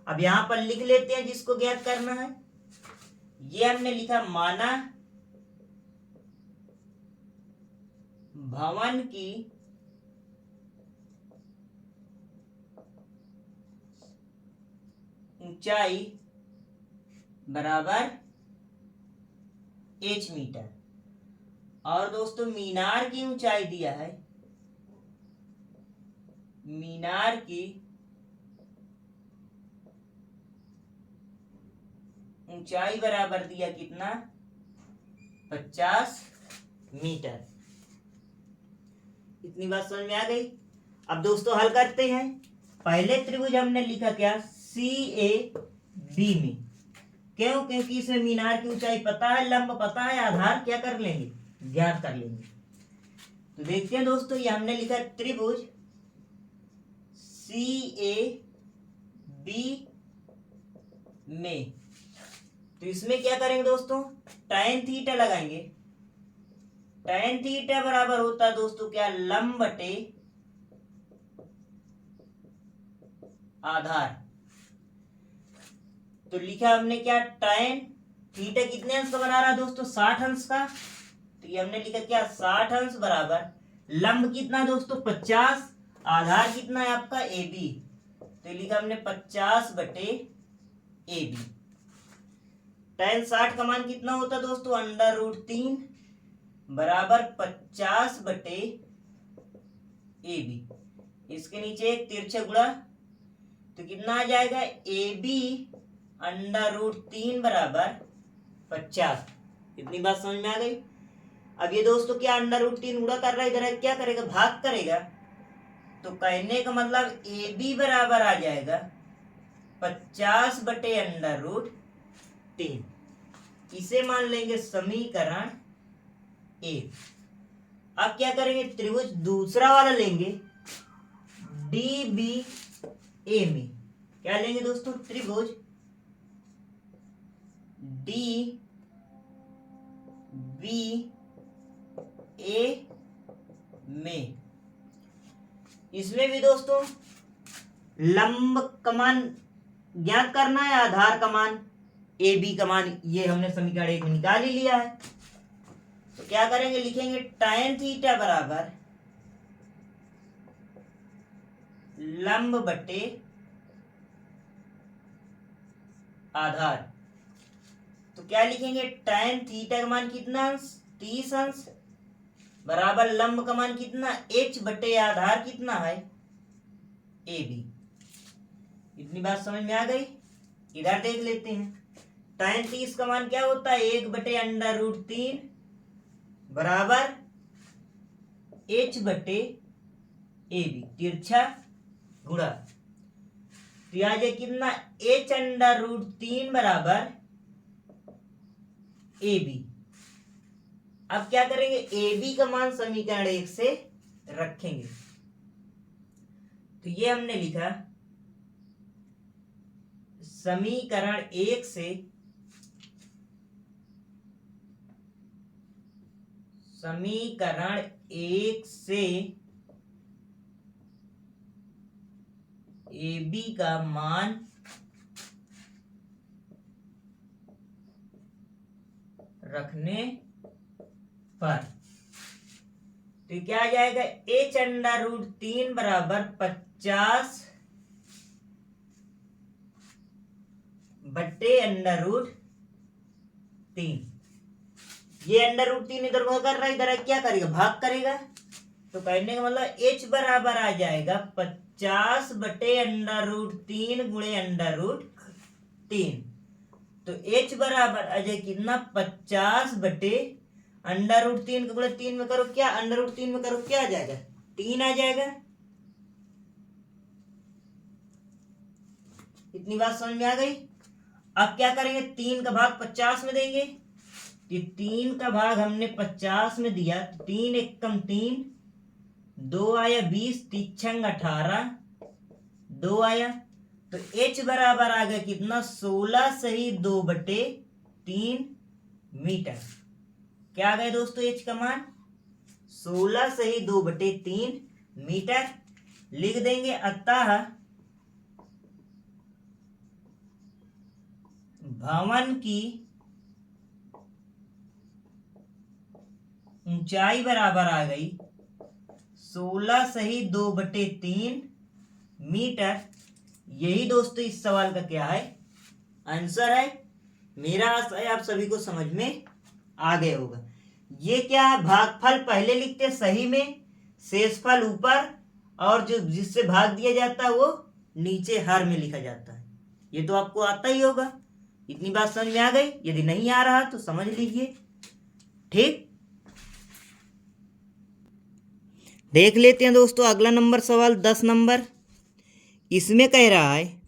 अब यहां पर लिख लेते हैं जिसको ज्ञात करना है। ये हमने लिखा माना भवन की ऊंचाई बराबर h मीटर। और दोस्तों मीनार की ऊंचाई दिया है, मीनार की ऊंचाई बराबर दिया कितना 50 मीटर। इतनी बात समझ में आ गई। अब दोस्तों हल करते हैं। पहले त्रिभुज हमने लिखा क्या CAB में, क्यों, क्योंकि इसमें मीनार की ऊंचाई पता है, लंब पता है, आधार क्या कर लेंगे ज्ञात कर लेंगे। तो देखते हैं दोस्तों, ये हमने लिखा त्रिभुज CAB में। तो इसमें क्या करेंगे दोस्तों, tan थीटा लगाएंगे। tan थीटा बराबर होता है दोस्तों क्या, लंब बटे आधार। तो लिखा हमने क्या tan थीटा कितने अंश का बना रहा है दोस्तों? 60 अंश का। तो ये हमने लिखा क्या? 60 अंश बराबर लंब कितना दोस्तों? 50। आधार कितना है आपका? A B. तो लिखा हमने 50 बटे ए बी। tan 60 का मान कितना होता दोस्तों? √3 बराबर 50 बटे ए बी। इसके नीचे एक तिरछा गुणा, तो कितना आ जाएगा? ए बी √3 बराबर 50। इतनी बात समझ में आ गई? अब ये दोस्तों क्या √3 गुणा कर रहा है, इधर क्या करेगा? भाग करेगा। तो कहने का मतलब ए बी बराबर आ जाएगा 50 बटे √3। इसे मान लेंगे समीकरण 1। अब क्या करेंगे? त्रिभुज दूसरा वाला लेंगे डी बी ए में। क्या लेंगे दोस्तों? त्रिभुज डी बी ए में। इसमें भी दोस्तों लंब का मान ज्ञात करना है, आधार का मान, ए बी का मान, ये हमने समीकरण 1 में निकाल ही लिया है। तो क्या करेंगे? लिखेंगे tan थीटा बराबर लंब बटे आधार। तो क्या लिखेंगे? tan थीटा का मान कितना अंश? 30 अंश बराबर लंब का मान कितना? h बटे आधार कितना है? A B. इतनी बात समझ में आ गई? इधर देख लेते हैं। tan 30 का मान क्या होता है? 1 बटे √3 बराबर h बटे ए बी, तिरछा गुणा। तो यहाँ जाए कितना? h √3 बराबर ए बी। अब क्या करेंगे? ए बी का मान समीकरण 1 से रखेंगे। तो ये हमने लिखा समीकरण 1 से ए बी का मान रखने पर तो क्या आ जाएगा? h √3 बराबर 50 बटे √3। ये √3 इधर को कर रहा है, इधर क्या करेगा? भाग करेगा। तो कहने का मतलब h बराबर आ जाएगा 50 बटे √3 गुणे √3। तो h बराबर आ जाए कितना? 50 बटे √3 का गुणे 3 में करो क्या? √3 में करो क्या आ जाएगा? 3 आ जाएगा। इतनी बात समझ में आ गई? अब क्या करेंगे? 3 का भाग 50 में देंगे। 3 का भाग हमने 50 में दिया, 3 एकम 3, 2 आया 20, 3 18, 2 आया। तो h बराबर आ गया कितना? 16 सही 2 बटे 3 मीटर। क्या आ गया दोस्तों h का मान? 16 सही 2 बटे 3 मीटर। लिख देंगे अतः भवन की ऊंचाई बराबर आ गई 16 सही 2 बटे 3 मीटर। यही दोस्तों इस सवाल का क्या है? आंसर है। मेरा आशा है आप सभी को समझ में आ गया होगा। ये क्या है? भागफल पहले लिखते सही में, शेषफल ऊपर, और जो जिससे भाग दिया जाता है वो नीचे हर में लिखा जाता है। ये तो आपको आता ही होगा। इतनी बात समझ में आ गई? यदि नहीं आ रहा तो समझ लीजिए। ठीक, देख लेते हैं दोस्तों अगला नंबर सवाल 10 नंबर। इसमें कह रहा है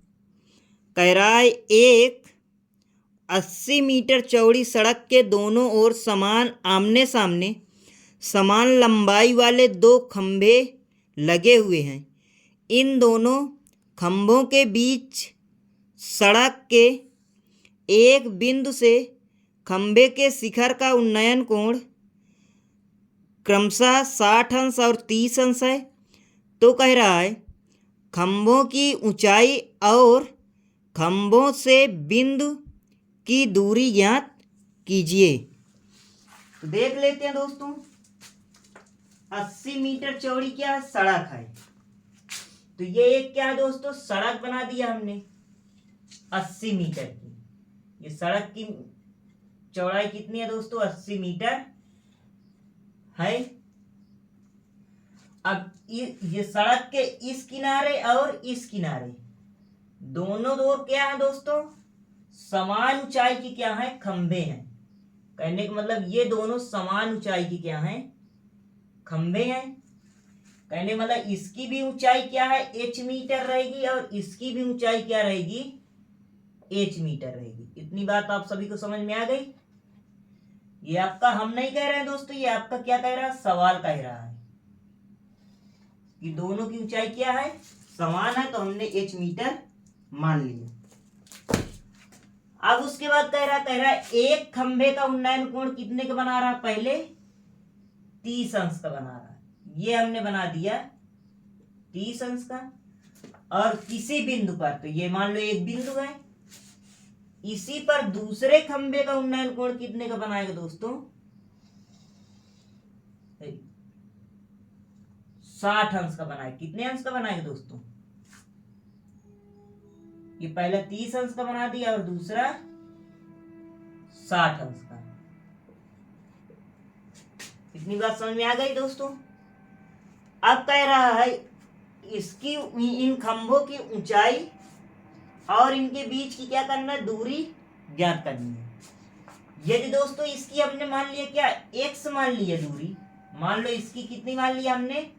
एक 80 मीटर चौड़ी सड़क के दोनों ओर समान आमने सामने समान लंबाई वाले 2 खंभे लगे हुए हैं। इन दोनों खंभों के बीच सड़क के एक बिंदु से खंभे के शिखर का उन्नयन कोण क्रमशः 60 अंश और 30 अंश है। तो कह रहा है खंभों की ऊंचाई और खंभों से बिंदु की दूरी ज्ञात कीजिए। तो देख लेते हैं दोस्तों, 80 मीटर चौड़ी क्या है, सड़क है। तो ये एक क्या है दोस्तों, सड़क बना दिया हमने 80 मीटर की। ये सड़क की चौड़ाई कितनी है दोस्तों, 80 मीटर है। अब ये सड़क के इस किनारे और इस किनारे दोनों दो क्या है दोस्तों, समान ऊंचाई की क्या है, खंभे हैं। कहने का मतलब ये दोनों समान ऊंचाई की क्या है, खंभे हैं। कहने का मतलब इसकी भी ऊंचाई क्या है, h मीटर रहेगी, और इसकी भी ऊंचाई क्या रहेगी, h मीटर रहेगी। इतनी बात आप सभी को समझ में आ गई। ये आपका हम नहीं कह रहे हैं दोस्तों, ये आपका क्या कह रहा है, सवाल कह रहा है कि दोनों की ऊंचाई क्या है, समान है, तो हमने h मीटर मान लिया। अब उसके बाद कह रहा है एक खंभे का उन्नयन कोण कितने का बना रहा है, पहले 30 अंश का बना रहा है। ये हमने बना दिया 30 अंश का। और किसी बिंदु पर, तो ये मान लो एक बिंदु है, इसी पर दूसरे खंभे का उन्नयन कोण कितने का बनाएगा दोस्तों, 60 अंश का बनाएगा। कितने अंश का बनाएगा दोस्तों, ये पहला 30 अंश का बना दिया और दूसरा 60 अंश का। इतनी बात समझ में आ गई दोस्तों। अब कह रहा है इसकी, इन खंभों की ऊंचाई और इनके बीच की क्या करना है, दूरी ज्ञात करनी है। यदि दोस्तों इसकी हमने मान लिया क्या, x मान लिया दूरी, मान लो इसकी कितनी मान लिया हमने,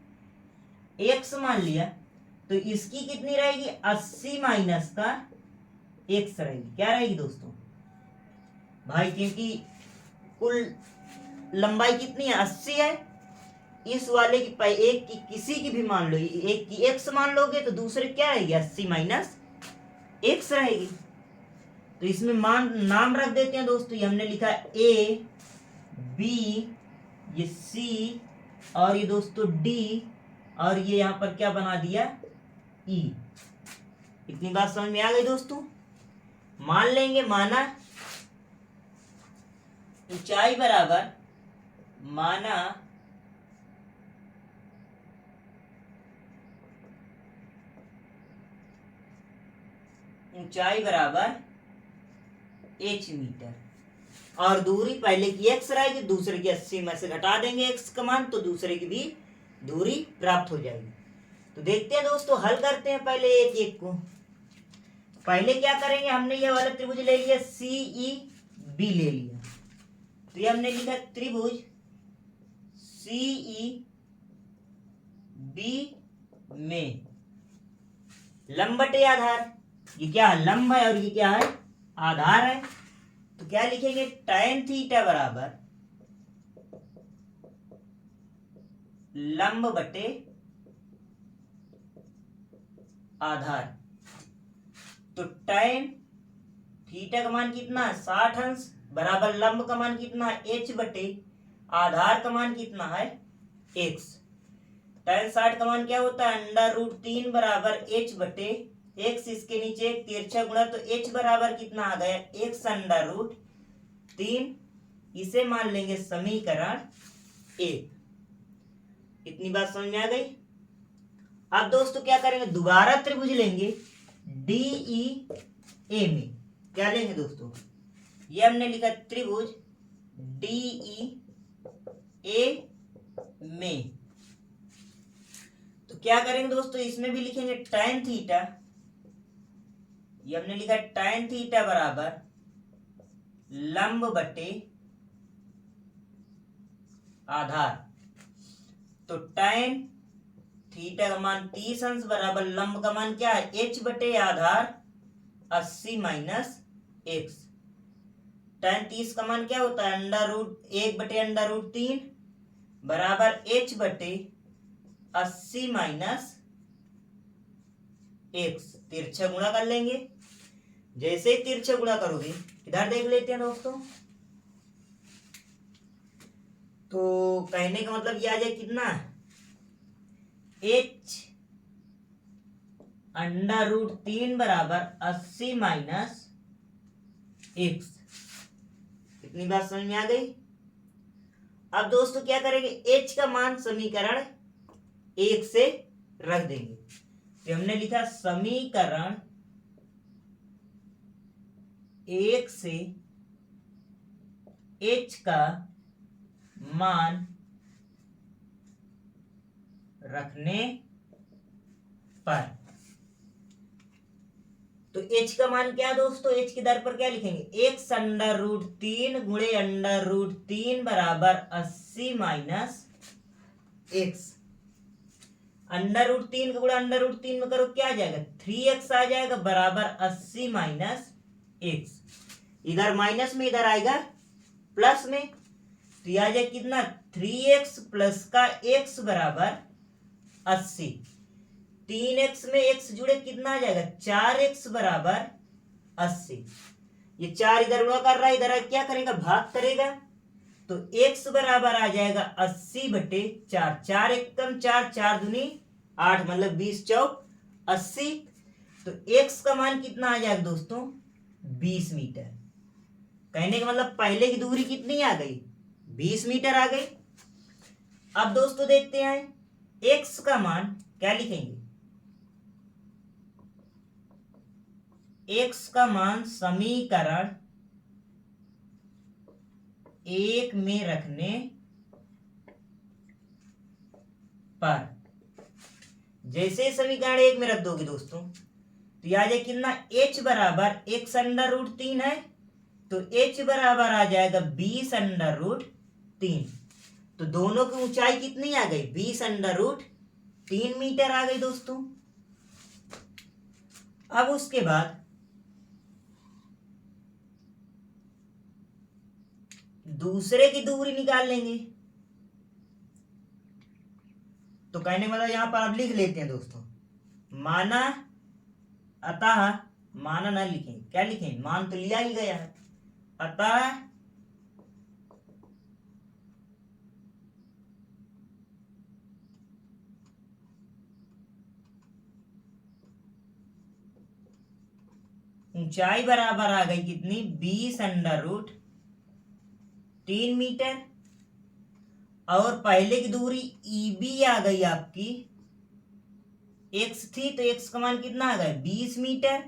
x मान लिया, तो इसकी कितनी रहेगी, 80 माइनस का x रहेगी। क्या रहेगी दोस्तों भाई, क्योंकि कुल लंबाई कितनी है, 80 है। इस वाले की एक की किसी की भी मान लो, एक की x मान लोगे तो दूसरे क्या रहेगी, 80 माइनस x रहेगी। तो इसमें मान नाम रख देते हैं दोस्तों। ये हमने लिखा a b, ये c, और ये दोस्तों d, और ये यहां पर क्या बना दिया, e। इतनी बात समझ में आ गई दोस्तों। मान लेंगे, माना ऊंचाई बराबर, माना ऊंचाई बराबर h मीटर, और दूरी पहले की x रहेगी, दूसरे की 80 में से घटा देंगे x का मान, तो दूसरे की भी दूरी प्राप्त हो जाएगी। तो देखते हैं दोस्तों, हल करते हैं पहले एक एक को। पहले क्या करेंगे, हमने ये वाला त्रिभुज ले लिया, CEB ले लिया। तो ये हमने लिखा त्रिभुज CEB में लंब बटे आधार, ये क्या है, लंब है, और ये क्या है, आधार है। तो क्या लिखेंगे, tan थीटा बराबर लंब बटे आधार। तो tan थीटा का मान कितना है, 60 अंश, बराबर लंब का मान कितना है, h बटे आधार का मान कितना है, x। tan 60 का मान क्या होता है, √3 बराबर h बटे x। इसके नीचे एक तिरछा गुणा, तो h बराबर कितना आ गया, x√3। इसे मान लेंगे समीकरण 1। इतनी बात समझ में आ गई। अब दोस्तों क्या करेंगे, दोबारा त्रिभुज लेंगे DEA में। क्या लेंगे दोस्तों, ये हमने लिखा त्रिभुज DEA में। तो क्या करेंगे दोस्तों, इसमें भी लिखेंगे tan थीटा, ये हमने लिखा tan थीटा बराबर लंब बटे आधार। तो tan थीटा का मान 30 अंश बराबर लंब का मान क्या है, h बटे आधार 80 माइनस x। tan 30 का मान क्या होता है, √1 बटे √3 बराबर h बटे 80 माइनस x। तिरछा गुणा कर लेंगे। जैसे ही तिरछा गुणा करोगे, इधर देख लेते हैं दोस्तों, तो कहने का मतलब ये आ जाए कितना, h √3 बराबर 80 माइनस x। इतनी बात समझ में आ गई। अब दोस्तों क्या करेंगे, h का मान समीकरण 1 से रख देंगे। तो हमने लिखा समीकरण 1 से h का मान रखने पर, तो h का मान क्या दोस्तों, h के दर पर क्या लिखेंगे, x अंडर रूट 3 गुणे अंडर रूट 3 बराबर 80 माइनस x। अंडर रूट 3 का गुणा अंडर रूट 3 में करो क्या आ जाएगा, 3x आ जाएगा बराबर 80 माइनस x। इधर माइनस में इधर आएगा प्लस में, तो यह आ जाएगा कितना, 3x प्लस का x बराबर 80। 3x में x जुड़े कितना आ जाएगा, 4x बराबर 80। ये 4 इधर गुणा कर रहा है, इधर क्या करेगा, भाग करेगा, तो x बराबर आ जाएगा 80 बटे 4। 4 एकम 4, 4 दूनी 8, मतलब 20 चौक 80। तो x का मान कितना आ जाएगा दोस्तों, 20 मीटर। कहने का मतलब पहले की दूरी कितनी आ गई, 20 मीटर आ गई। अब दोस्तों देखते हैं x का मान क्या लिखेंगे, x का मान समीकरण 1 में रखने पर, जैसे समीकरण 1 में रख दोगे दोस्तों, तो यह आ जाए कितना, h बराबर x अंडर रूट 3 है, तो h बराबर आ जाएगा 20 अंडर रूट 3। तो दोनों की ऊंचाई कितनी आ गई, 20 अंडर रूट 3 मीटर आ गई दोस्तों। अब उसके बाद दूसरे की दूरी निकाल लेंगे। तो कहने वाला यहां पर अब लिख लेते हैं दोस्तों, माना, अतः, माना ना लिखें, क्या लिखें, मान तो लिया ही गया है, अतः ऊंचाई बराबर आ गई कितनी, 20 अंडर रूट 3 मीटर, और पहले की दूरी EB आ गई आपकी, x थी तो x का मान कितना आ गया, 20 मीटर,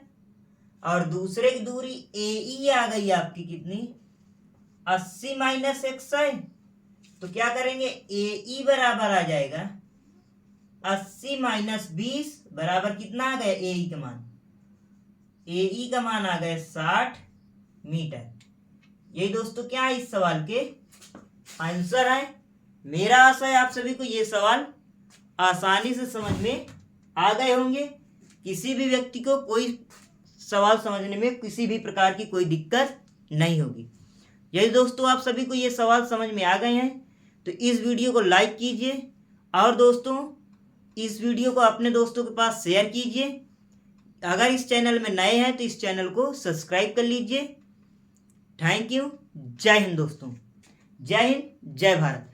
और दूसरे की दूरी AE आ गई आपकी कितनी, 80 माइनस x है। तो क्या करेंगे, AE बराबर आ जाएगा 80 माइनस 20 बराबर कितना आ गया, AE का मान, AE का मान आ गया 60 मीटर। यही दोस्तों क्या है इस सवाल के आंसर है। मेरा आशा है आप सभी को ये सवाल आसानी से समझ में आ गए होंगे। किसी भी व्यक्ति को कोई सवाल समझने में किसी भी प्रकार की कोई दिक्कत नहीं होगी। यदि दोस्तों आप सभी को ये सवाल समझ में आ गए हैं तो इस वीडियो को लाइक कीजिए, और दोस्तों इस वीडियो को अपने दोस्तों के पास शेयर कीजिए। अगर इस चैनल में नए हैं तो इस चैनल को सब्सक्राइब कर लीजिए। Thank you. जय हिंद दोस्तों, जय हिंद, जय भारत।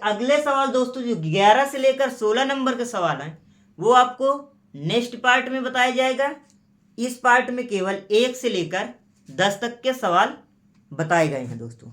अगले सवाल दोस्तों जो 11 से लेकर 16 नंबर के सवाल हैं वो आपको नेक्स्ट पार्ट में बताया जाएगा। इस पार्ट में केवल 1 से लेकर 10 तक के सवाल बताए गए हैं दोस्तों।